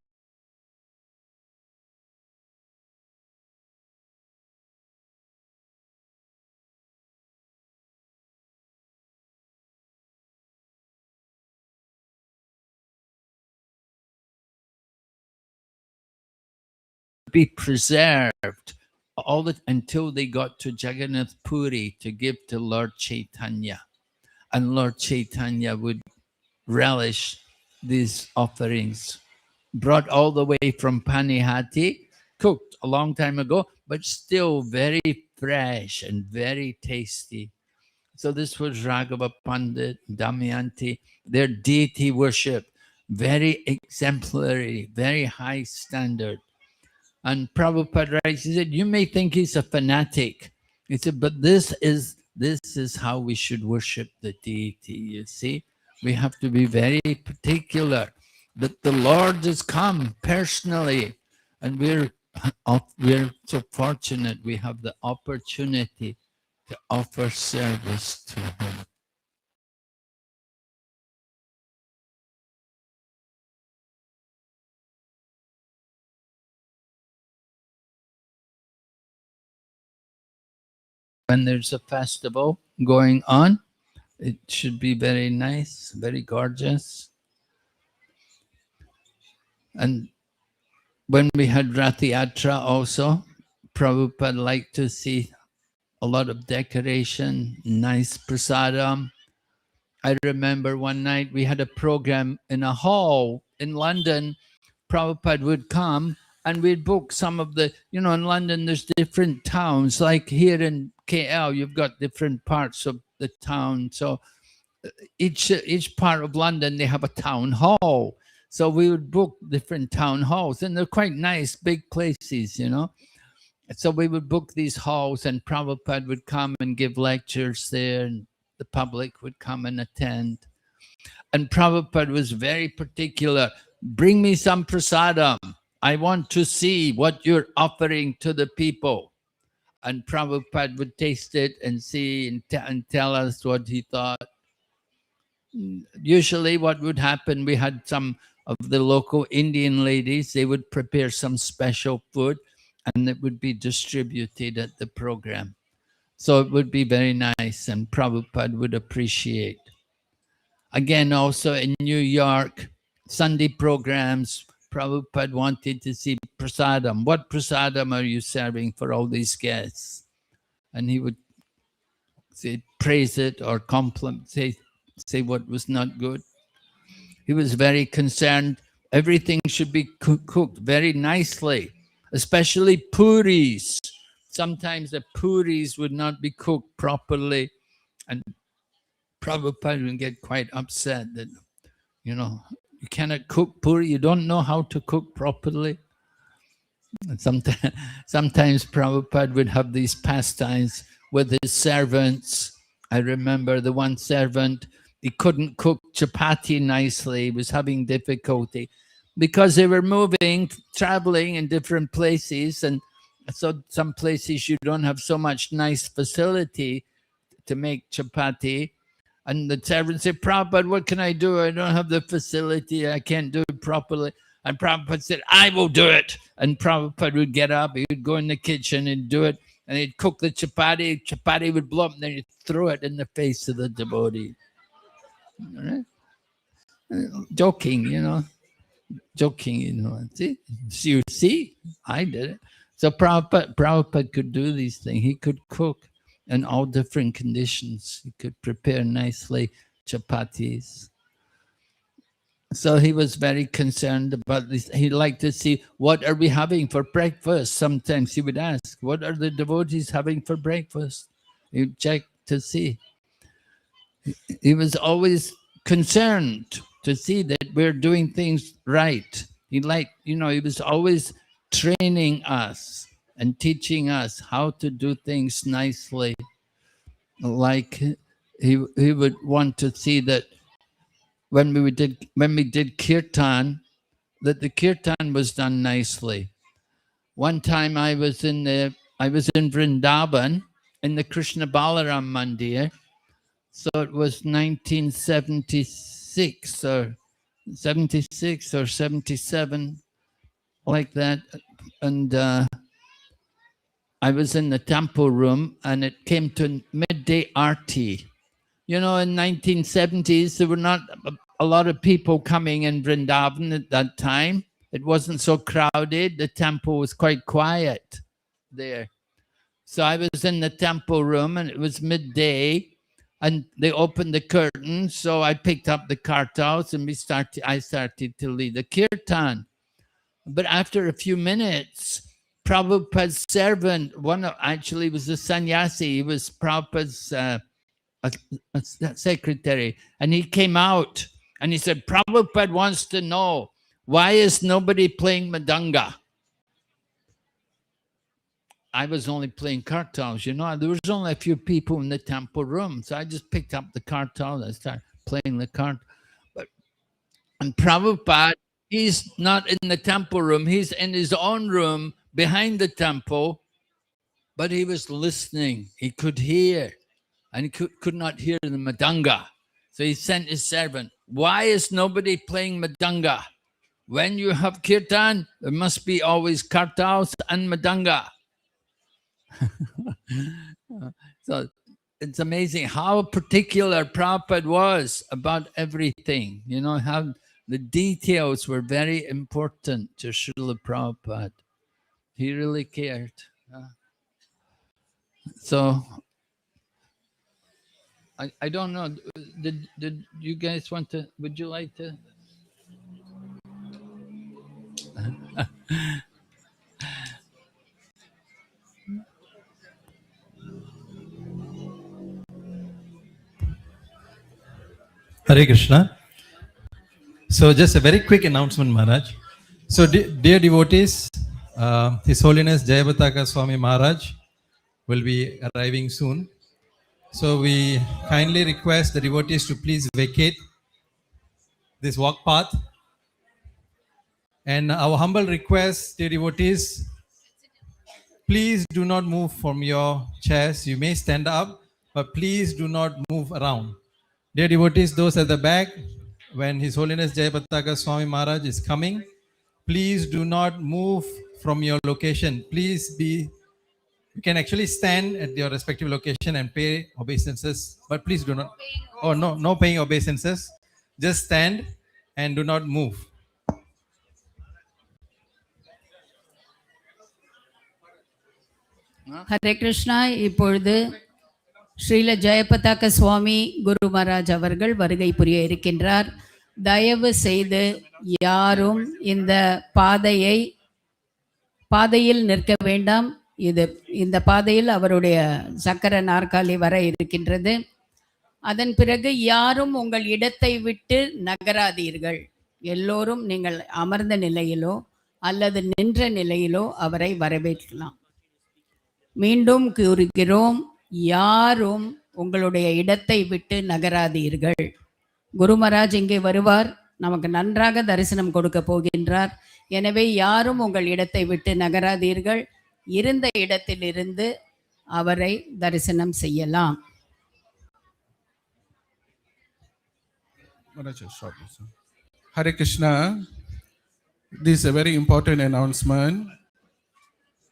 Be preserved until they got to Jagannath Puri to give to Lord Chaitanya. And Lord Chaitanya would relish these offerings, brought all the way from Panihati, cooked a long time ago, but still very fresh and very tasty. So this was Raghava Pandit, Damayanti, their deity worship, very exemplary, very high standard. And Prabhupada writes, he said, you may think he's a fanatic. He said, but this is how we should worship the deity, you see. We have to be very particular that the Lord has come personally, and we're so fortunate we have the opportunity to offer service to him. When there's a festival going on, it should be very nice, very gorgeous. And when we had Rath Yatra also, Prabhupada liked to see a lot of decoration, nice prasadam. I remember one night we had a program in a hall in London. Prabhupada would come and we'd book some of the, you know, in London there's different towns, like here in KL, you've got different parts of the town. So each part of London, they have a town hall. So we would book different town halls, and they're quite nice, big places, you know. So we would book these halls, and Prabhupada would come and give lectures there, and the public would come and attend. And Prabhupada was very particular. Bring me some prasadam. I want to see what you're offering to the people. And Prabhupada would taste it and see and tell us what he thought. Usually what would happen, we had some of the local Indian ladies, they would prepare some special food and it would be distributed at the program. So it would be very nice, and Prabhupada would appreciate. Again, also in New York, Sunday programs, Prabhupada wanted to see prasadam. What prasadam are you serving for all these guests? And he would say, praise it or compliment, say what was not good. He was very concerned. Everything should be cooked very nicely, especially puris. Sometimes the puris would not be cooked properly, and Prabhupada would get quite upset that, you know, you cannot cook puri, you don't know how to cook properly. And sometimes Prabhupada would have these pastimes with his servants. I remember the one servant, he couldn't cook chapati nicely, he was having difficulty because they were moving, traveling in different places, and so some places you don't have so much nice facility to make chapati. And the servant said, Prabhupada, what can I do? I don't have the facility. I can't do it properly. And Prabhupada said, I will do it. And Prabhupada would get up. He would go in the kitchen and do it. And he'd cook the chapati. Chapati would blow up. And then he'd throw it in the face of the devotee. All right? Joking, joking, See, you see, I did it. So Prabhupada could do these things. He could cook in all different conditions. He could prepare nicely chapatis. So he was very concerned about this. He liked to see, what are we having for breakfast? Sometimes he would ask, what are the devotees having for breakfast? He would check to see. He was always concerned to see that we're doing things right. He was always training us and teaching us how to do things nicely. Like he would want to see that when we did kirtan, that the kirtan was done nicely. One time I was in Vrindavan in the Krishna Balaram Mandir. So it was 1976 or 77, like that. And I was in the temple room, and it came to midday arti. In 1970s, there were not a lot of people coming in Vrindavan at that time. It wasn't so crowded. The temple was quite quiet there. So I was in the temple room, and it was midday. And they opened the curtain, so I picked up the kartals and I started to lead the kirtan. But after a few minutes, Prabhupada's servant, actually was a sannyasi, he was Prabhupada's secretary, and he came out and he said, Prabhupada wants to know, why is nobody playing Madanga? I was only playing kartals, There was only a few people in the temple room. So I just picked up the kartal and started playing the kart. And Prabhupada, he's not in the temple room. He's in his own room behind the temple. But he was listening. He could hear. And he could not hear the Madanga. So he sent his servant, why is nobody playing Madanga? When you have kirtan, there must be always kartals and Madanga. So it's amazing how particular Prabhupada was about everything. How the details were very important to Srila Prabhupada. He really cared. So I don't know. Did you guys want to? Would you like to? Hare Krishna. So just a very quick announcement, Maharaj. So dear devotees, His Holiness Jayapataka Swami Maharaj will be arriving soon. So we kindly request the devotees to please vacate this walk path. And our humble request, dear devotees, please do not move from your chairs. You may stand up, but please do not move around. Dear devotees, those at the back, when His Holiness Jayapataka Swami Maharaj is coming, please do not move from your location. You can actually stand at your respective location and pay obeisances, but please do not, no paying obeisances. Just stand and do not move. Hare Krishna. இப்பொழுது ஸ்ரீல ஜெயபதாக்க சுவாமி குரு மகாராஜ் அவர்கள் வருகை புரிய இருக்கின்றார். தயவு செய்து யாரும் இந்த பாதையில் நிற்க வேண்டாம். இந்த பாதையில் அவருடைய சக்கர நாற்காலி வர இருக்கின்றது. அதன் பிறகு யாரும் உங்கள் இடத்தை விட்டு நகராதீர்கள். எல்லோரும் நீங்கள் அமர்ந்த நிலையிலோ அல்லது நின்ற நிலையிலோ அவரை வரவேற்கலாம். மீண்டும் கூறுகிறோம், யாரும் உங்களுடைய இடத்தை விட்டு நகராதீர்கள். குரு மகாராஜ் இங்கே வருவார், நமக்கு நன்றாக தரிசனம் கொடுக்க போகின்றார். எனவே யாரும் உங்கள் இடத்தை விட்டு நகராதீர்கள். இருந்த இடத்திலிருந்து அவரை தரிசனம் செய்யலாம். Hare Krishna. This is a very important announcement.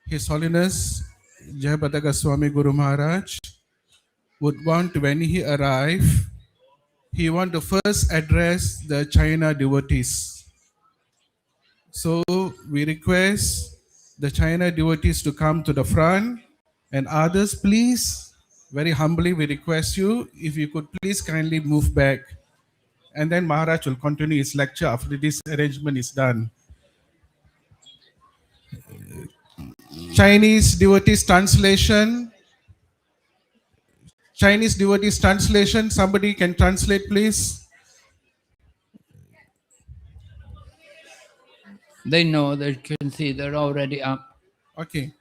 His Holiness Jayapataka Swami Guru Maharaj would want, when he arrive, he want to first address the China devotees. So we request the China devotees to come to the front, and others, please, very humbly we request you, if you could please kindly move back. And then Maharaj will continue his lecture after this arrangement is done. Chinese devotees translation. Chinese devotees translation. Somebody can translate, please. They know, they can see, they're already up. Okay.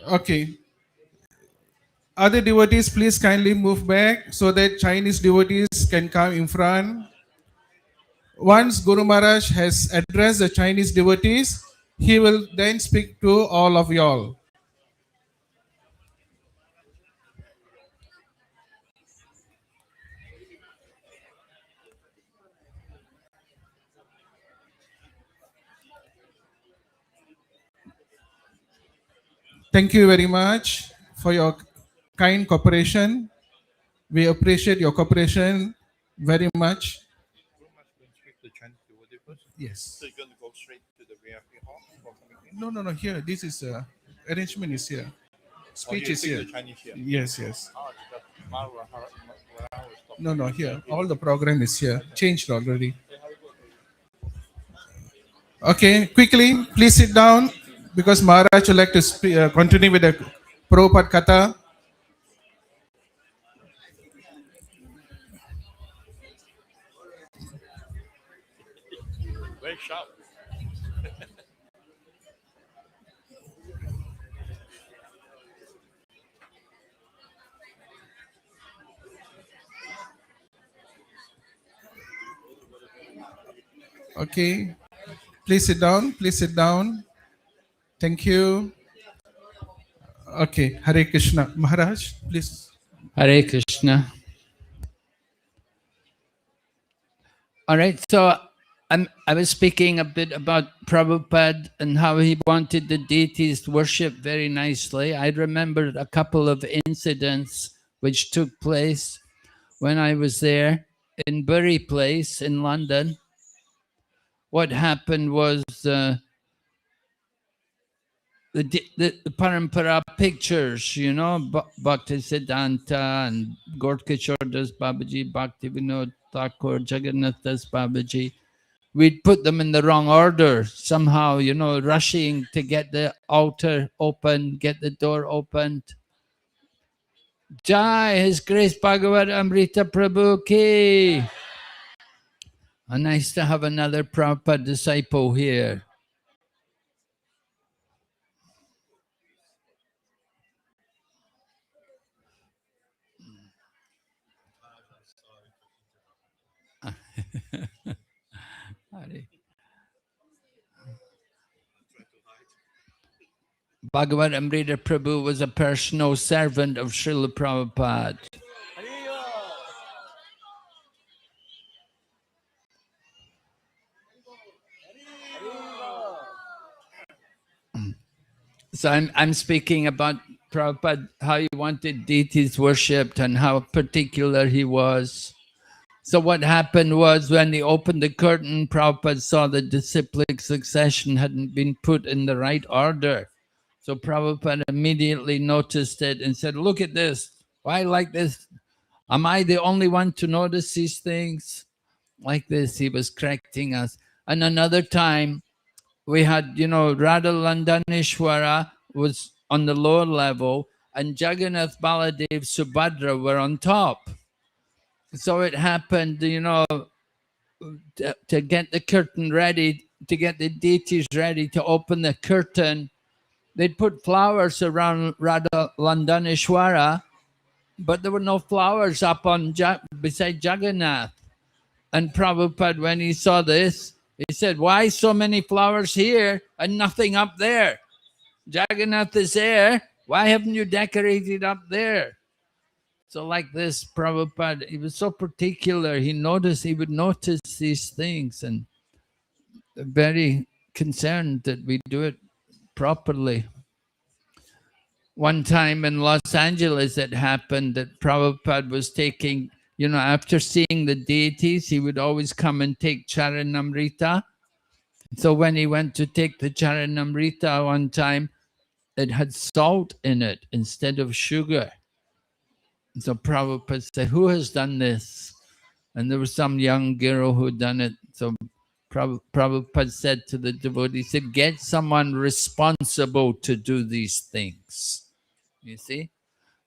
Okay. Other devotees, please kindly move back so that Chinese devotees can come in front. Once Guru Maharaj has addressed the Chinese devotees, he will then speak to all of y'all. Thank you very much for your kind cooperation. We appreciate your cooperation very much. Yes. So you're going to go straight to the VIP hall? No. Here, this is arrangement is here. Speech is here. Chinese here. Yes, yes. Oh, No, here. All the program is here. Changed already. Okay, quickly, please sit down because Maharaj would like to continue with the Prabhupada Katha. Very sharp. Okay, please sit down. Please sit down. Thank you. Okay, Hare Krishna. Maharaj, please. Hare Krishna. All right, so I was speaking a bit about Prabhupada and how he wanted the deities worshipped very nicely. I remembered a couple of incidents which took place when I was there in Bury Place in London. What happened was the Parampara pictures, you know, Bhakti Siddhanta and Gorkishore Das Babaji, Bhakti Vinod Thakur, Jagannath Das Babaji. We'd put them in the wrong order somehow, you know, rushing to get the altar open, get the door opened. Jai, His Grace Bhagavad Amrita Prabhu Ki. And nice to have another Prabhupada disciple here. Bhagavad Amrita Prabhu was a personal servant of Srila Prabhupada. So I'm speaking about Prabhupada, how he wanted deities worshipped and how particular he was. So what happened was when he opened the curtain, Prabhupada saw the disciplic succession hadn't been put in the right order. So Prabhupada immediately noticed it and said, look at this. Why like this? Am I the only one to notice these things? Like this, he was correcting us. And another time, we had, you know, Radha Landaneshwara was on the lower level and Jagannath, Baladev, Subhadra were on top. So it happened, you know, to get the curtain ready, to get the deities ready to open the curtain, they'd put flowers around Radha Landaneshwara, but there were no flowers up on beside Jagannath. And Prabhupada, when he saw this, he said, why so many flowers here and nothing up there? Jagannath is there. Why haven't you decorated up there? So like this, Prabhupada, he was so particular. He would notice these things and very concerned that we do it properly. One time in Los Angeles, it happened that Prabhupada was taking, after seeing the deities, he would always come and take Charanamrita. So when he went to take the Charanamrita one time, it had salt in it instead of sugar. So Prabhupada said, who has done this? And there was some young girl who had done it. So Prabhupada said to the devotee, he said, get someone responsible to do these things. You see?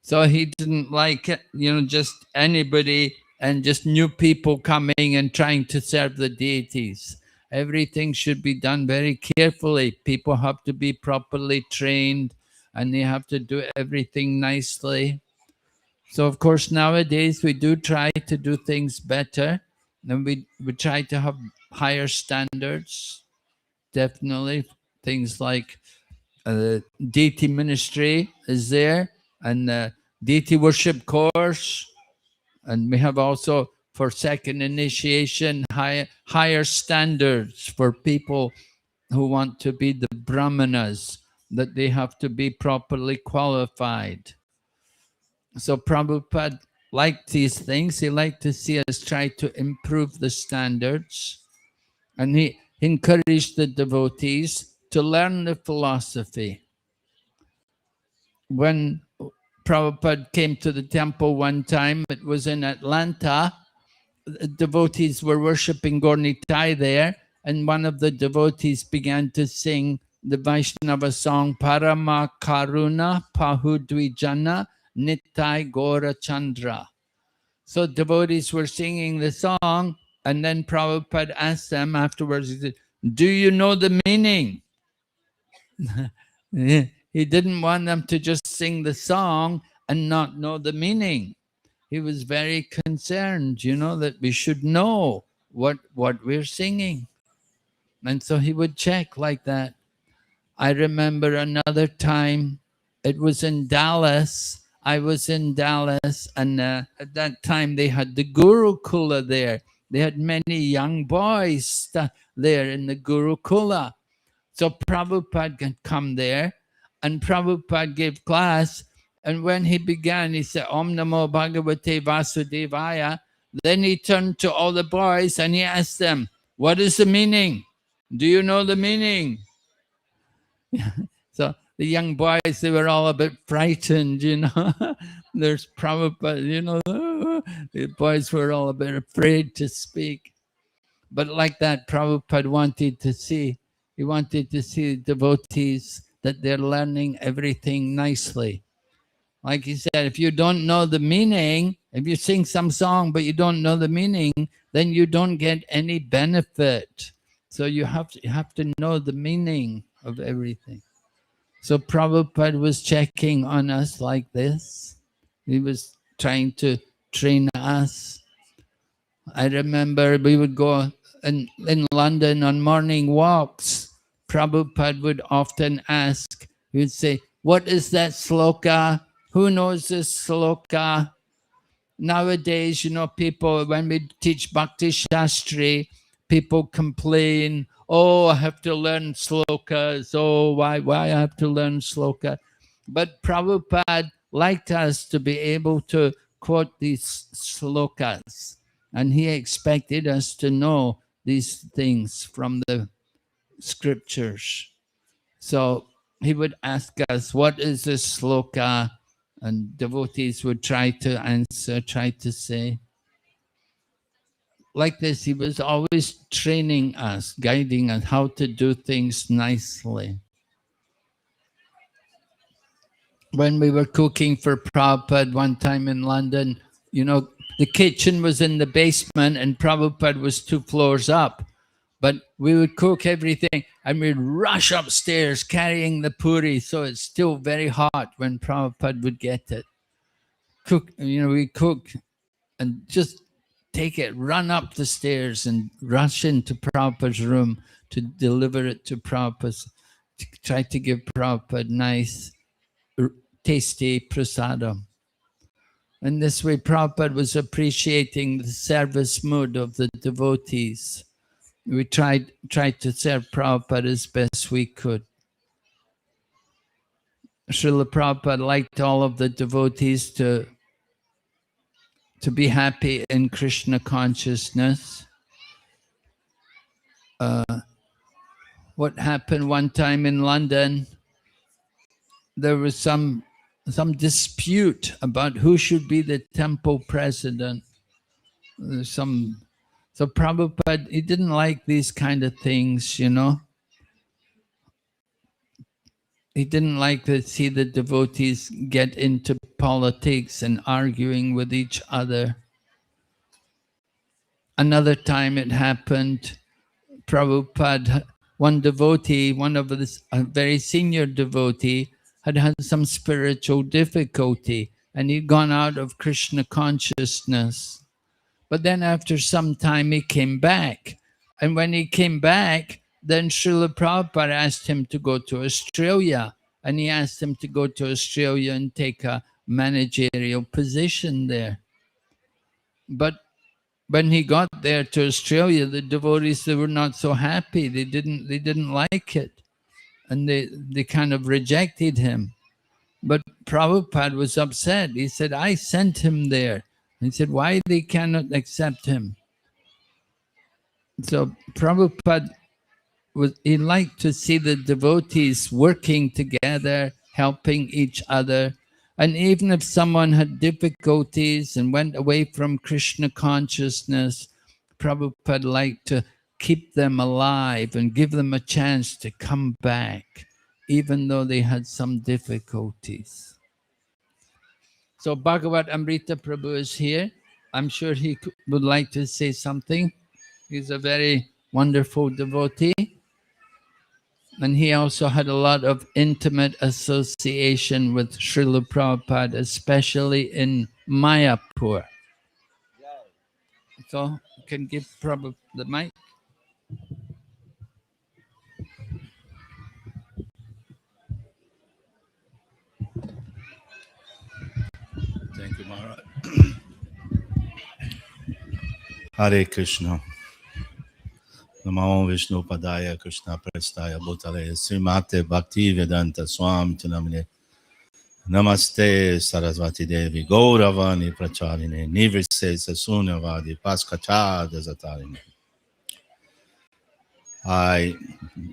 So he didn't like it, just anybody and just new people coming and trying to serve the deities. Everything should be done very carefully. People have to be properly trained and they have to do everything nicely. So of course, nowadays we do try to do things better and we try to have higher standards. Definitely things like deity ministry is there, and the deity worship course, and we have also for second initiation higher standards for people who want to be the brahmanas, that they have to be properly qualified. So Prabhupada liked these things. He liked to see us try to improve the standards, and he encouraged the devotees to learn the philosophy. When Prabhupada came to the temple one time, it was in Atlanta, devotees were worshipping Gornitai there, and one of the devotees began to sing the Vaishnava song, Parama Karuna Pahudvijana Nitai Gora Chandra. So devotees were singing the song, and then Prabhupada asked them afterwards, he said, do you know the meaning? He didn't want them to just sing the song and not know the meaning. He was very concerned, that we should know what we're singing. And so he would check like that. I remember another time, it was in Dallas. I was in Dallas, and at that time they had the Gurukula there. They had many young boys there in the Gurukula. So Prabhupada can come there, and Prabhupada gave class, and when he began, he said, Om Namo Bhagavate Vasudevaya. Then he turned to all the boys and he asked them, what is the meaning? Do you know the meaning? So the young boys, they were all a bit frightened, There's Prabhupada, the boys were all a bit afraid to speak. But like that, Prabhupada wanted to see. He wanted to see devotees that they're learning everything nicely. Like he said, if you don't know the meaning, if you sing some song but you don't know the meaning, then you don't get any benefit. So you have to know the meaning of everything. So Prabhupada was checking on us like this. He was trying to train us. I remember we would go in London on morning walks. Prabhupada would often ask, he would say, what is that sloka? Who knows this sloka? Nowadays, people, when we teach Bhakti Shastri, people complain, oh, I have to learn slokas. Oh, why I have to learn sloka? But Prabhupada liked us to be able to quote these slokas. And he expected us to know these things from the scriptures. So he would ask us, what is this sloka? And devotees would try to answer, try to say. Like this, he was always training us, guiding us how to do things nicely. When we were cooking for Prabhupada one time in London, the kitchen was in the basement and Prabhupada was 2 floors up. But we would cook everything and we'd rush upstairs carrying the puri, so it's still very hot when Prabhupada would get it. We cook and just take it, run up the stairs and rush into Prabhupada's room to deliver it to Prabhupada, to try to give Prabhupada nice, tasty prasadam. In this way, Prabhupada was appreciating the service mood of the devotees. We tried to serve Prabhupada as best we could. Srila Prabhupada liked all of the devotees to be happy in Krishna consciousness. What happened one time in London, there was some dispute about who should be the temple president. So Prabhupada, he didn't like these kind of things, you know. He didn't like to see the devotees get into politics and arguing with each other. Another time it happened, Prabhupada, one devotee, a very senior devotee, had some spiritual difficulty and he'd gone out of Krishna consciousness. But then after some time he came back. And when he came back, then Srila Prabhupada asked him to go to Australia. And he asked him to go to Australia and take a managerial position there. But when he got there to Australia, the devotees, they were not so happy. They didn't like it. And they kind of rejected him. But Prabhupada was upset. He said, I sent him there. He said, why they cannot accept him? So Prabhupada, he liked to see the devotees working together, helping each other. And even if someone had difficulties and went away from Krishna consciousness, Prabhupada liked to keep them alive and give them a chance to come back, even though they had some difficulties. So Bhagavat Amrita Prabhu is here. I'm sure he would like to say something. He's a very wonderful devotee. And he also had a lot of intimate association with Srila Prabhupada, especially in Mayapur. So you can give Prabhupada the mic. Thank you, Maharaj. Hare Krishna. Namo Vishnu Padaya Krishna Prestaya Bhutale Srimate Bhakti Vedanta Swami Tinamine Namaste Sarasvati Devi Gauravani Pracharine Nivrise Sasunyavadi Paskachad Zatarine.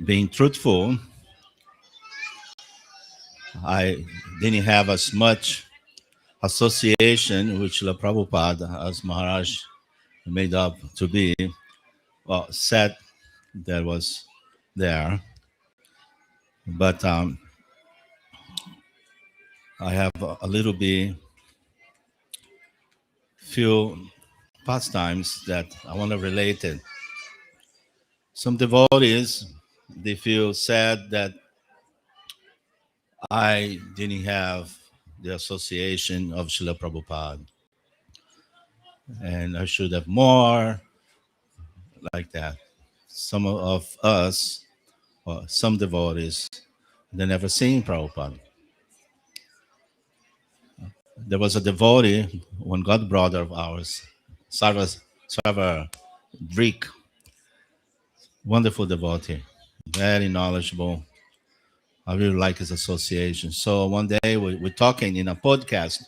Being truthful, I didn't have as much association with Srila Prabhupada as Maharaj made up to be. Well, said that was there, but I have a little bit few pastimes that I want to relate it. Some devotees, they feel sad that I didn't have the association of Srila Prabhupada, and I should have more like that. Some of us, or some devotees, they never seen Prabhupada. There was a devotee, one god brother of ours, Sarva Greek, wonderful devotee, very knowledgeable. I really like his association. So one day we're talking in a podcast,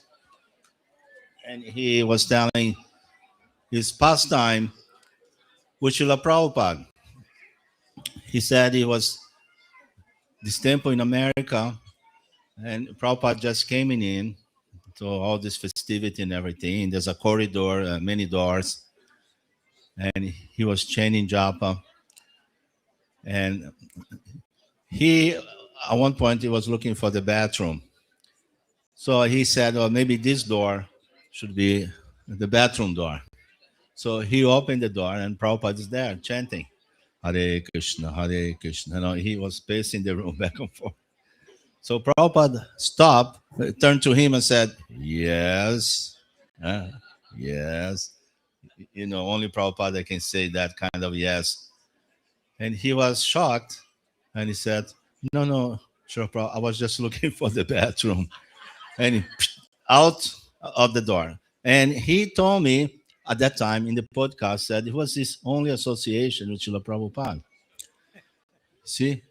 and he was telling his pastime with Srila Prabhupada. He said he was this temple in America, and Prabhupada just came in to all this festivity and everything. There's a corridor, many doors, and he was chanting japa. And he, at one point, he was looking for the bathroom. So he said, well, maybe this door should be the bathroom door. So he opened the door, and Prabhupada is there chanting, Hare Krishna, Hare Krishna. You know, he was pacing the room back and forth. So Prabhupada stopped, turned to him and said, yes, yes. You know, only Prabhupada can say that kind of yes. And he was shocked, and he said, no, sure, I was just looking for the bathroom. And he, out of the door. And he told me at that time in the podcast that it was his only association with Srila Prabhupada. See?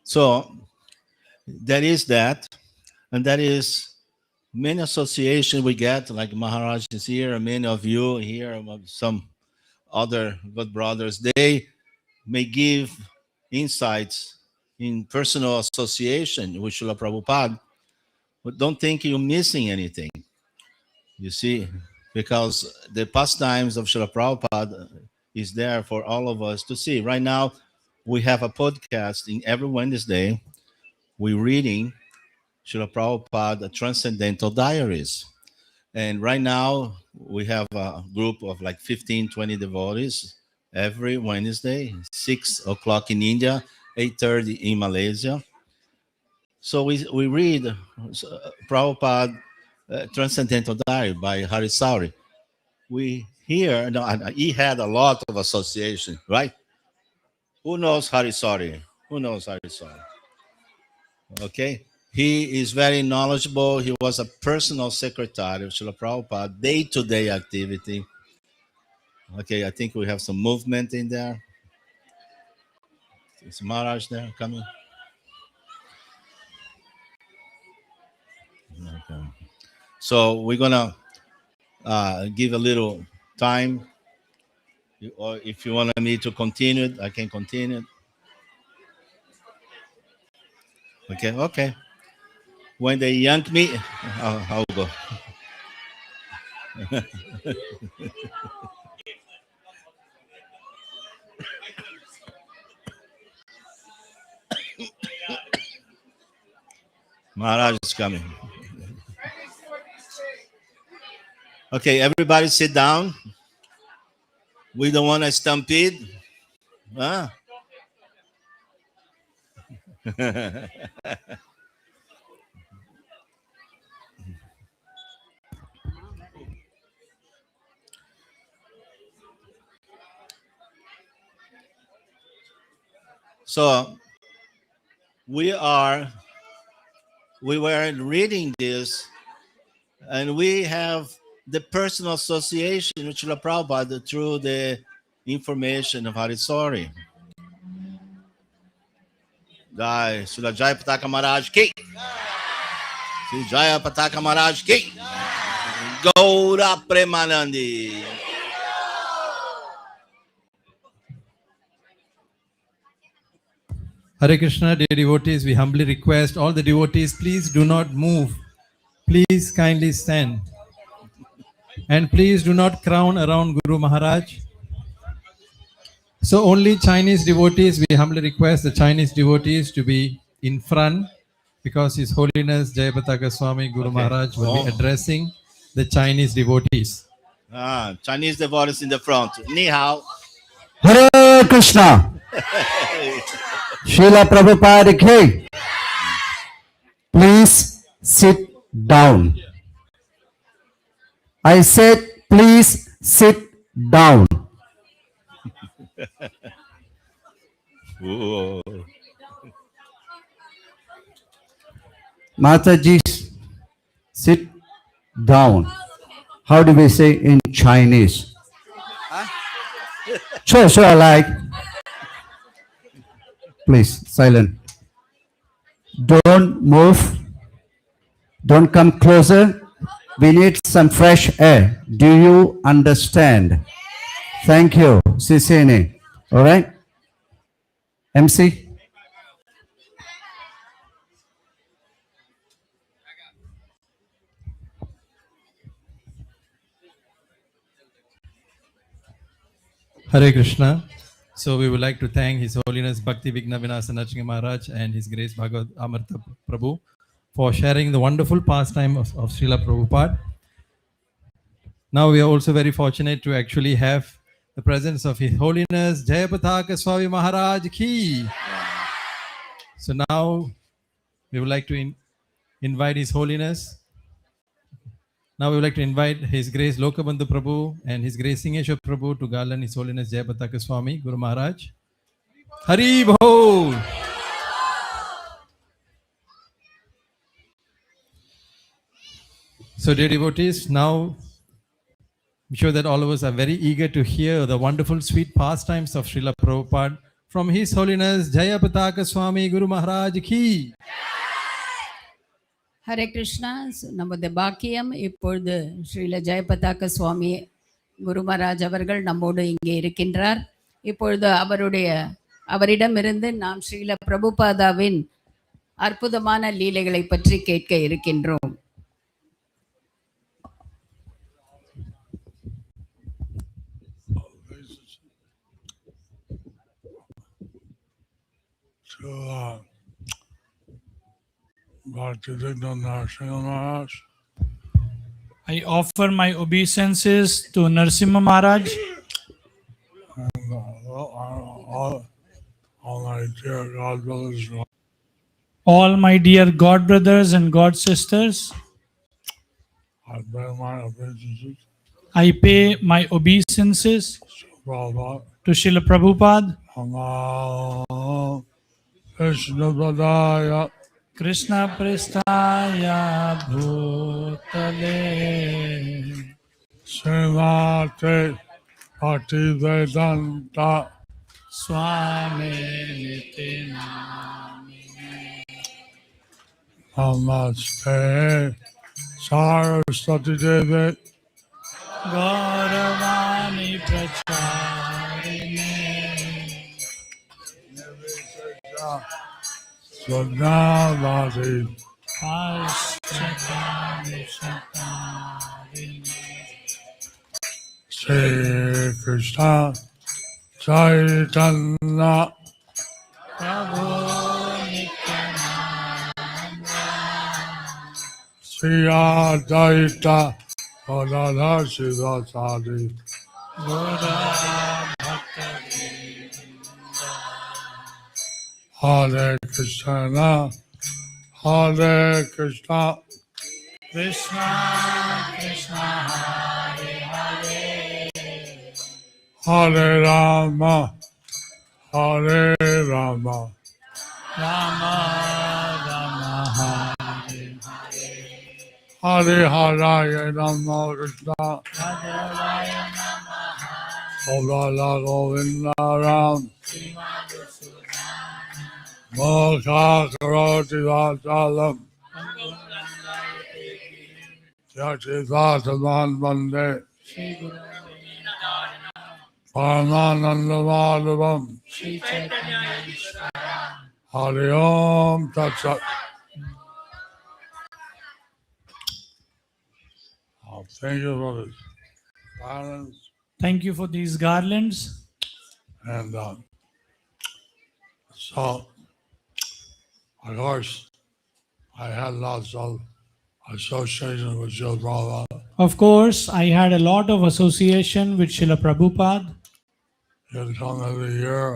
So that is that. And that is many association we get, like Maharaj is here, and many of you here, some other good brothers, they may give insights in personal association with Srila Prabhupada, but don't think you're missing anything. You see, because the pastimes of Srila Prabhupada is there for all of us to see. Right now, we have a podcast in every Wednesday. We're reading Srila Prabhupada Transcendental Diaries. And right now, we have a group of like 15, 20 devotees every Wednesday, 6 o'clock in India, 8:30 in Malaysia. So we read Prabhupada Transcendental Diary by Hari Sauri. We hear, no, he had a lot of association, right? Who knows Hari Sauri? Who knows Hari Sauri? Okay. He is very knowledgeable. He was a personal secretary of Srila Prabhupada, day-to-day activity. Okay, I think we have some movement in there. Is Maharaj there coming? Okay. So we're gonna give a little time, or if you want me to continue it, I can continue it. Okay. When they yank me, I'll go. Maharaj is coming. Okay, everybody sit down. We don't want a stampede. Huh? So we were reading this, and we have the personal association with Srila Prabhupada through the information of Harisori. Jai Srila Jaya Pataka Maharaj ki. Sri Jaya Pataka Maharaj ki. Gaura Premanandi. Hare Krishna, dear devotees, we humbly request all the devotees, please do not move. Please kindly stand. And please do not crown around Guru Maharaj. So only Chinese devotees, we humbly request the Chinese devotees to be in front, because His Holiness Jayapataka Swami Guru Maharaj will be addressing the Chinese devotees. Chinese devotees in the front. Ni hao. Hare Krishna. Srila Prabhupada ki. Please sit down. I said, please sit down. Ooh. Mataji, sit down. How do we say in Chinese? Sure, like. Please, silent. Don't move. Don't come closer. We need some fresh air. Do you understand? Thank you, Sisini. All right? MC? Hare Krishna. So we would like to thank His Holiness Bhakti Vigna Vinasa Narsinga Maharaj and His Grace Bhagavad Amartha Prabhu for sharing the wonderful pastime of Srila Prabhupada. Now we are also very fortunate to actually have the presence of His Holiness Jayapataka Swami Maharaj ki. So now we would like to invite His Holiness. Now we would like to invite His Grace Lokabandhu Prabhu and His Grace Singeshwar Prabhu to garland His Holiness Jayapataka Swami Guru Maharaj. Hari Bol! So, dear devotees, now I'm sure that all of us are very eager to hear the wonderful, sweet pastimes of Srila Prabhupada from His Holiness Jayapataka Swami Guru Maharaj Ki. Hare Krishna. நமது பாக்கியம் இப்பொழுது ஸ்ரீல ஜெயபதாக்க சுவாமி குரு மகாராஜ் அவர்கள் நம்மோடு இங்கே இருக்கின்றார். இப்பொழுது அவரிடமிருந்து நாம் ஸ்ரீல பிரபுபாதாவின் அற்புதமான லீலைகளை பற்றி கேட்க இருக்கின்றோம். I offer my obeisances to Narasimha Maharaj and all my dear God brothers and all my dear God brothers and God sisters. I pay my obeisances To Srila Prabhupada, Vishnupadaya Krishna Prestaya Bhutale, Srimate Bhaktivedanta Swami Nitinamine, Namaste Saraswati Devi Gauravani Pracharine, Swadnavati Paschatani Shatarine, Sri Krishna Chaitanya Prabhu Nityananda, Sri Advaita Gadadhara Sivasadi Gaura Bhakta Hare Krishna Hare Krishna Krishna Krishna Hare Hare, Hare Rama Hare Rama Rama Rama Hare Hare Hare Rama Krishna Radharaya Namaha, Govinda Govinda Ram Mokha Karoti Vasalam Yati Vasaman Bande Shri Guru Paramananda Madhavam Shri Chaitanya Ishvara. Hari Om Tat Sat. Thank you for this balance. Thank you for these garlands. And so, of course, I had lots of association with Srila Prabhupada. Of course, I had a lot of association with Srila Prabhupada. He'd come every year,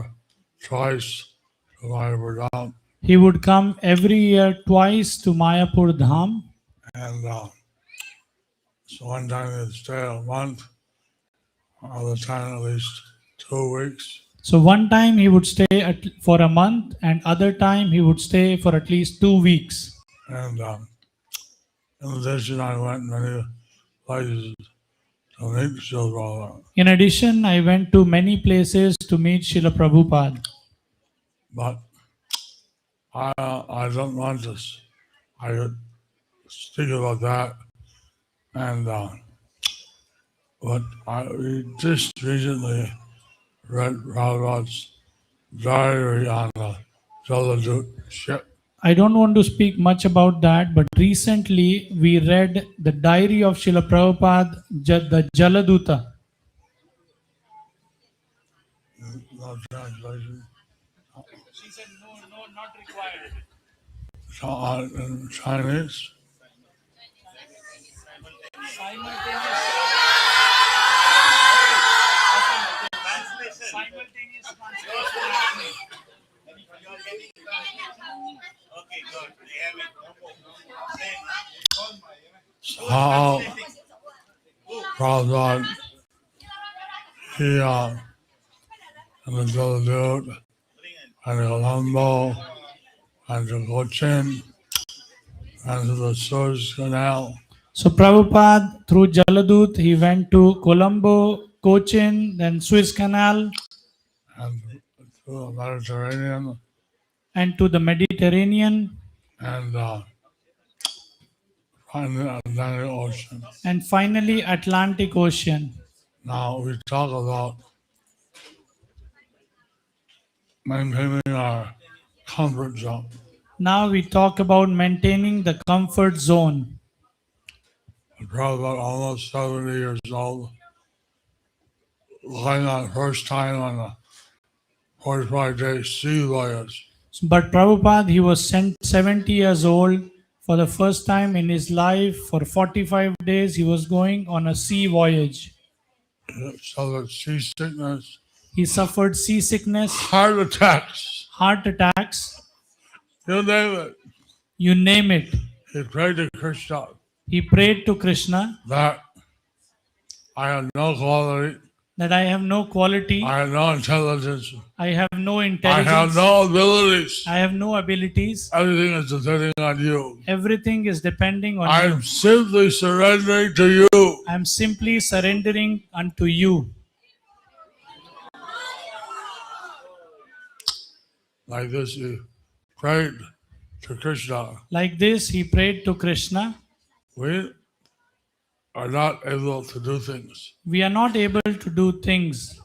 twice to Mayapur Dham. He would come every year twice to Mayapur Dham. And so one time he'd stay a month, other time at least 2 weeks. So one time he would stay for a month, and other time he would stay for at least 2 weeks. And in addition, I went many places to meet Srila Prabhupada. In addition, I went to many places to meet Srila Prabhupada. But I don't want this. I could speak about that. And but we just recently read Prabhupada's diary on the Jaladut ship. I don't want to speak much about that, but recently we read the diary of Srila Prabhupada, the Jaladuta. No translation. She said no, not required. So in Chinese. Simultaneous translation. Okay, good. They have it. So Prabhupada, he and the Jaladut and the Colombo and the Cochin and the Suez Canal. So Prabhupada, through Jaladut, he went to Colombo, Cochin, then Suez Canal, and to the Mediterranean, and to the Mediterranean, and finally Atlantic Ocean. and finally Atlantic Ocean. Now we talk about maintaining our comfort zone. Now we talk about maintaining the comfort zone. Prabhupada, almost 70 years old, going on first time on a 45-day sea voyage. But Prabhupada, he was 70 years old. For the first time in his life, for 45 days, he was going on a sea voyage. So that seasickness, He suffered seasickness, heart attacks, you name it. you name it. He prayed to Krishna He prayed to Krishna that I have no quality, that I have no quality, I have no intelligence, I have no I intelligence, have no abilities. I have no abilities. Everything is depending on you. Everything is depending on I'm you. simply surrendering to you. I am simply surrendering unto you. Like this, he prayed to Krishna. Like this, he prayed to Krishna. We are not able to do things, We are not able to do things.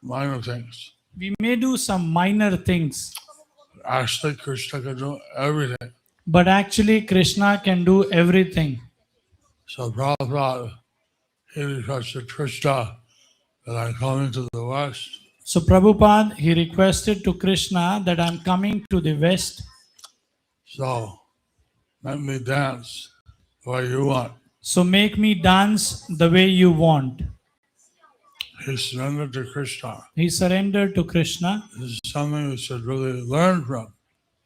minor things. We may do some minor things, Actually, Krishna can do everything. but actually Krishna can do everything. So Prabhupada, he requested Krishna that I'm coming to the West. So Prabhupada, he requested to Krishna that I am coming to the West. So let me dance the way you want. So make me dance the way you want. He surrendered to Krishna. He surrendered to Krishna. This is something we should really learn from.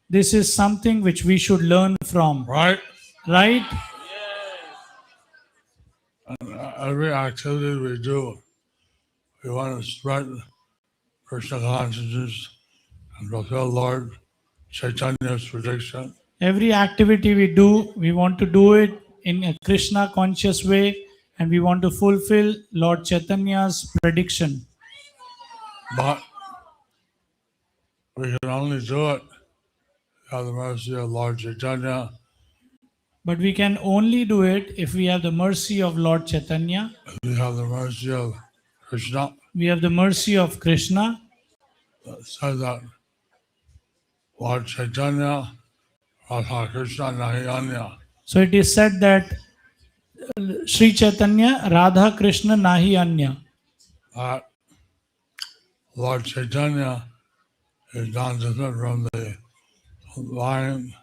This is something which we should learn from. Right? Right? And every activity we do, we want to spread Krishna consciousness and fulfill Lord Chaitanya's prediction. Every activity we do, we want to do it in a Krishna conscious way, and we want to fulfill Lord Chaitanya's prediction. But we can only do it by the mercy of Lord Chaitanya. But we can only do it if we have the mercy of Lord Chaitanya. We have the mercy of Krishna. We have the mercy of Krishna. Says that Lord Chaitanya, Radha Krishna Nahi Anya. So it is said that Sri Chaitanya, Radha Krishna Nahi Anya. That Lord Chaitanya is not different from the divine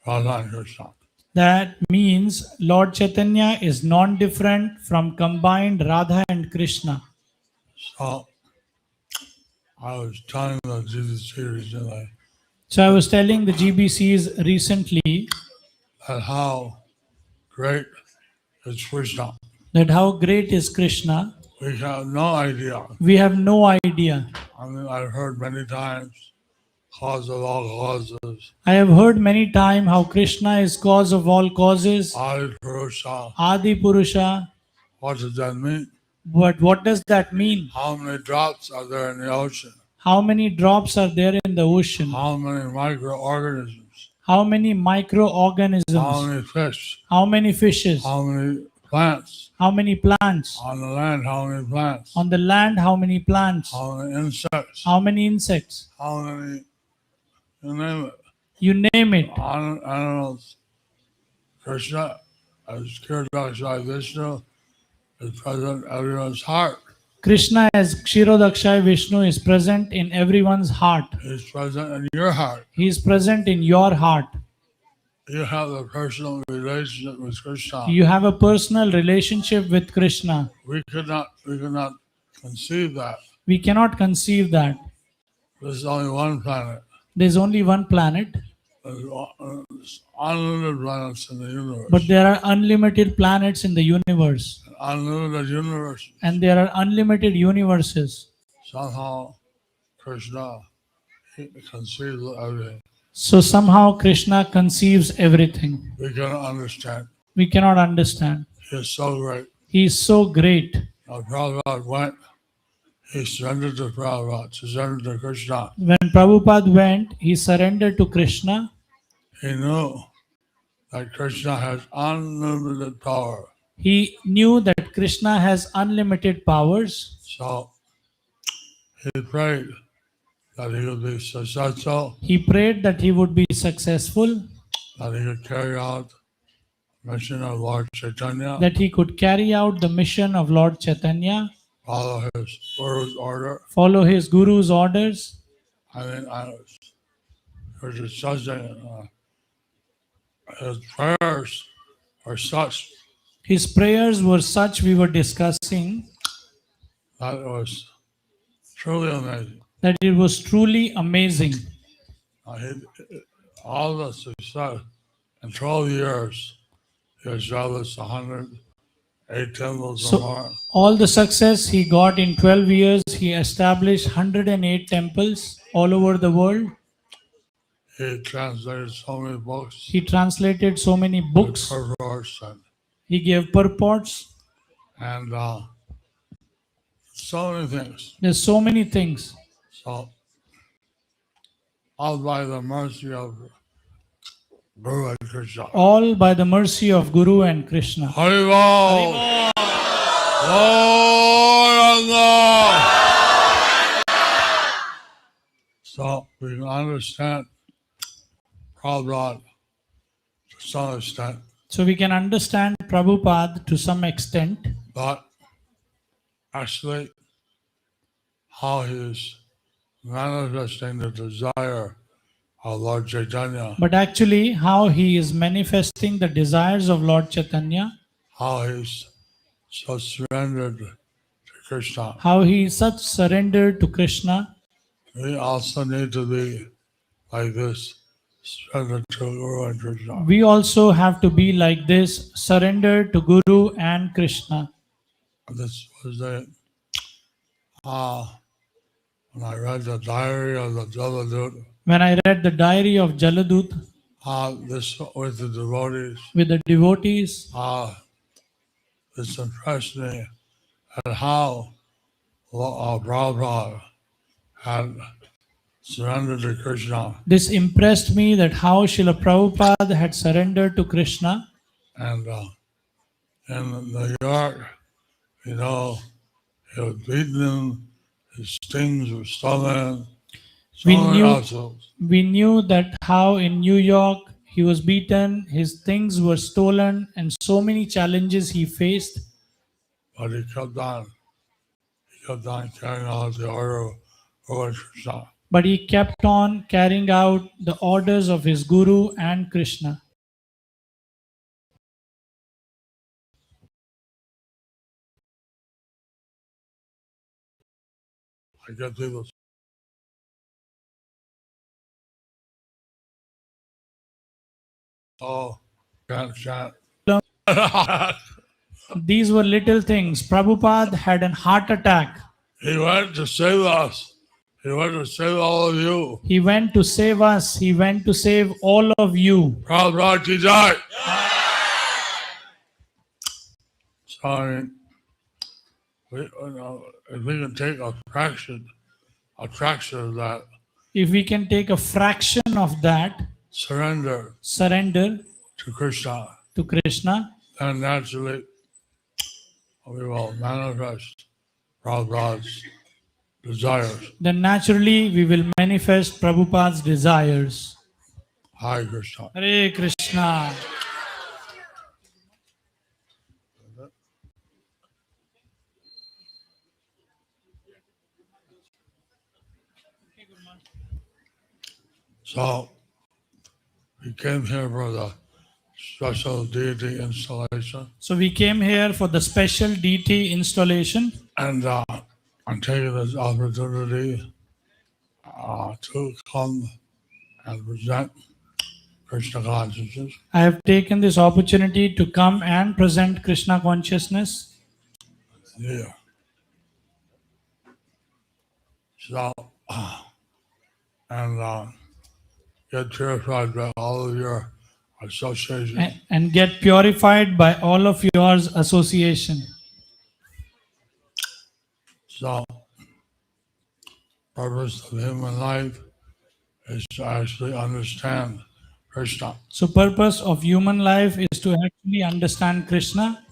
Radha and Krishna. That means Lord Chaitanya is non-different from combined Radha and Krishna. So I was telling the GBC recently So I was telling the GBCs recently that how great is Krishna. that how great is Krishna. We have no idea. We have no idea. I mean, I've heard many times, cause of all causes, I have heard many times how Krishna is cause of all causes, Adi Purusha. Adi Purusha. What does that mean? But what does that mean? How many drops are there in the ocean? How many drops are there in the ocean? How many microorganisms? How many microorganisms? How many fish? How many fishes? How many plants? How many plants? On the land, how many plants? On the land, how many plants? How many insects? How many insects? How many, you name it, You name it. animals. Krishna, as Kirtashai Vishnu, is present in everyone's heart. Krishna as Kshirodakshay Vishnu is present in everyone's heart. He's present in your heart. He is present in your heart. You have a personal relationship with Krishna. You have a personal relationship with Krishna. We could not conceive that. We cannot conceive that. There's only one planet. There's only one planet, There's unlimited planets in the universe. but there are unlimited planets in the universe. Unlimited universe. And there are unlimited universes. Somehow Krishna he conceives of everything. So somehow Krishna conceives everything. We cannot understand. We cannot understand. He is so great. He is so great. Now Prabhupada went, he surrendered to Prabhupada, surrendered to Krishna. When Prabhupada went, he surrendered to Krishna. He knew that Krishna has unlimited power. He knew that Krishna has unlimited powers. So he prayed that he would be successful, He prayed that he would be successful, that he could carry out the mission of Lord Chaitanya, that he could carry out the mission of Lord Chaitanya, follow his Guru's order. follow his Guru's orders. I mean, we're discussing his prayers are such His prayers were such, we were discussing, that it was truly amazing. that it was truly amazing. All the success in 12 years, he established 108 temples or So more. all the success he got in 12 years, he established 108 temples all over the world. He translated so many books. He translated so many books. Purports He gave purports. and so many things. There's so many things. So, all by the mercy of Guru and Krishna. All by the mercy of Guru and Krishna. Haribol! Lord Allah! So, we can understand Prabhupada to some extent, So we can understand Prabhupada to some extent, but actually, how he is manifesting the desire of Lord Chaitanya, but actually how he is manifesting the desires of Lord Chaitanya, how he's so surrendered to Krishna. how he is such surrendered to Krishna. We also need to be like this, surrendered to Guru and Krishna. We also have to be like this, surrendered to Guru and Krishna. This was when I read the diary of the Jaladut, When I read the diary of Jaladut this with the devotees, with the devotees, this impressed me at how Prabhupada had surrendered to Krishna. this impressed me that how Srila Prabhupada had surrendered to Krishna. And in New York, he was beaten, his things were stolen. We knew that how in New York he was beaten, his things were stolen, and so many challenges he faced. But he kept on carrying out the order of Lord Krishna. But he kept on carrying out the orders of his Guru and Krishna. I get people chant. These were little things. Prabhupada had an heart attack. He went to save us. He went to save all of you. He went to save us. He went to save all of you. Prabhupada ki jai. So I mean, if we can take a fraction of that, If we can take a fraction of that, surrender to Krishna, then naturally we will manifest Prabhupada's desires. then naturally we will manifest Prabhupada's desires. Hare Krishna. Hare Krishna. So we came here for the special deity installation, So we came here for the special deity installation, and I'm taking this opportunity to come and present Krishna consciousness. I have taken this opportunity to come and present Krishna consciousness. Yeah. So, and get purified by all of your association. and get purified by all of yours association. So, purpose of human life is to actually understand Krishna. So purpose of human life is to actually understand Krishna,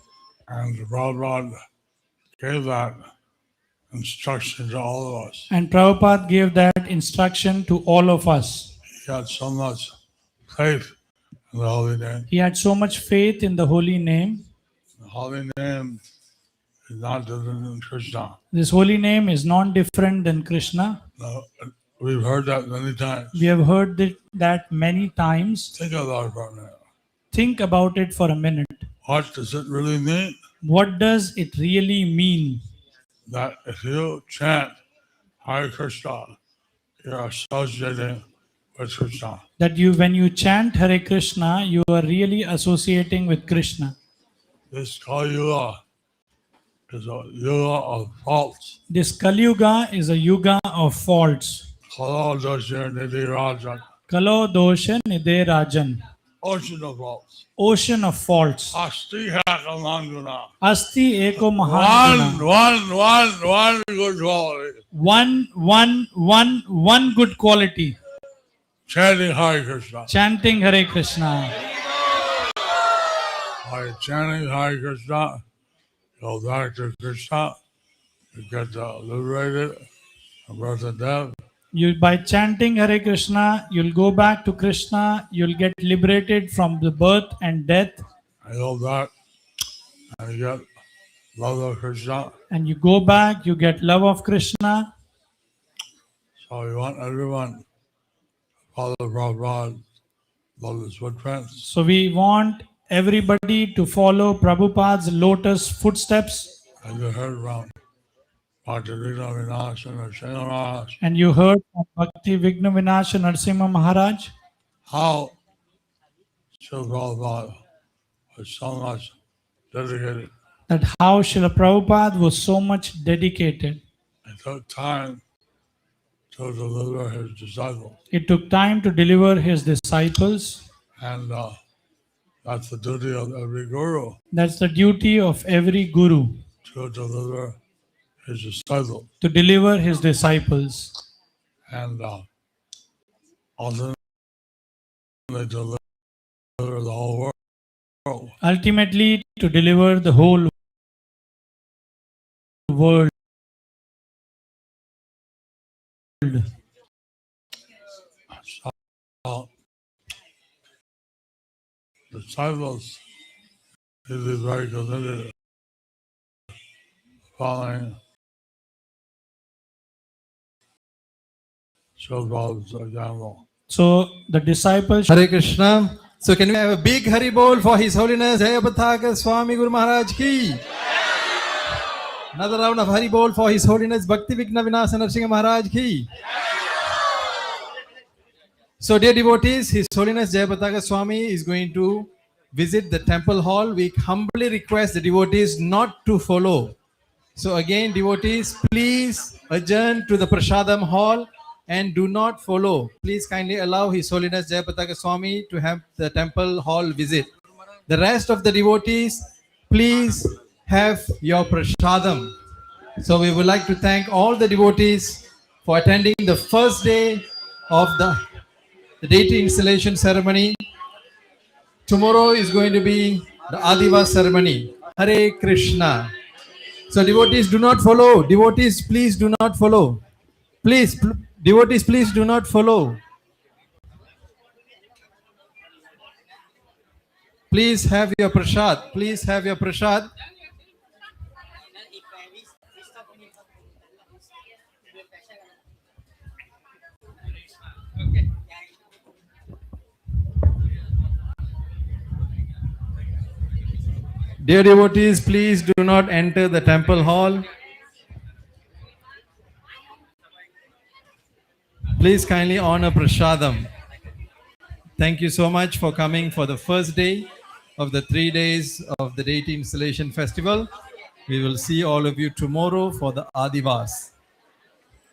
And Prabhupada gave that instruction to all of us. and Prabhupada gave that instruction to all of us. He had so much faith in the holy name. He had so much faith in the holy name. The holy name is not different than Krishna. This holy name is non-different than Krishna. No, we've heard that many times. We have heard that many times. Think about it for a minute. Think about it for a minute. What does it really mean? What does it really mean? That if you chant Hare Krishna, you're associating with Krishna. That when you chant Hare Krishna, you are really associating with Krishna. This Kali Yuga is a yuga of faults. This Kali Yuga is a yuga of faults. Kalo dosha nidhi rajan. Kalo dosha nidhe rajan. Ocean of faults. Ocean of faults. Asti hakamanduna. Asti eko mahanguna. One good quality. One good quality. Chanting Hare Krishna. Chanting Hare Krishna. By chanting Hare Krishna, go back to Krishna, you get liberated from birth and death. By chanting Hare Krishna, you'll go back to Krishna, you'll get liberated from the birth and death. And you go back and you get love of Krishna. And you go back, you get love of Krishna. So we want everyone to follow Prabhupada, lotus footprints. So we want everybody to follow Prabhupada's lotus footsteps. And you heard from Bhakti Vigna Vinasha Narasimha Maharaj. And you heard from Bhakti Vigna Vinasha Narasimha Maharaj How Srila Prabhupada was so much dedicated. that how Srila Prabhupada was so much dedicated. It took time to deliver his disciples. It took time to deliver his disciples. And that's the duty of every guru, That's the duty of every guru, to deliver his disciples. to deliver his disciples. And ultimately deliver the whole world. Ultimately, to deliver the whole world. So, disciples need to be very committed following Srila Prabhupada's example. So the disciples. Hare Krishna. So can we have a big Hari Bol for His Holiness Jayapataka Swami Guru Maharaj ki? Another round of Hari Bol for His Holiness Bhakti Vigna Vinasa Narasimha Maharaj ki? So dear devotees, His Holiness Jayapataka Swami is going to visit the temple hall. We humbly request the devotees not to follow. So again, devotees, please adjourn to the Prasadam hall and do not follow. Please kindly allow His Holiness Jayapataka Swami to have the temple hall visit. The rest of the devotees, please have your Prasadam. So we would like to thank all the devotees for attending the first day of the deity installation ceremony. Tomorrow is going to be the Adivas ceremony. Hare Krishna. So devotees, do not follow. Devotees, please do not follow. Please, devotees, please do not follow. Please have your prasad. Please have your prasad. Dear devotees, please do not enter the temple hall. Please kindly honor prasadam. Thank you so much for coming for the first day of the 3 days of the deity installation festival. We will see all of you tomorrow for the Adivas.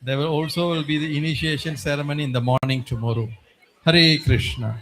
There will also be the initiation ceremony in the morning tomorrow. Hare Krishna.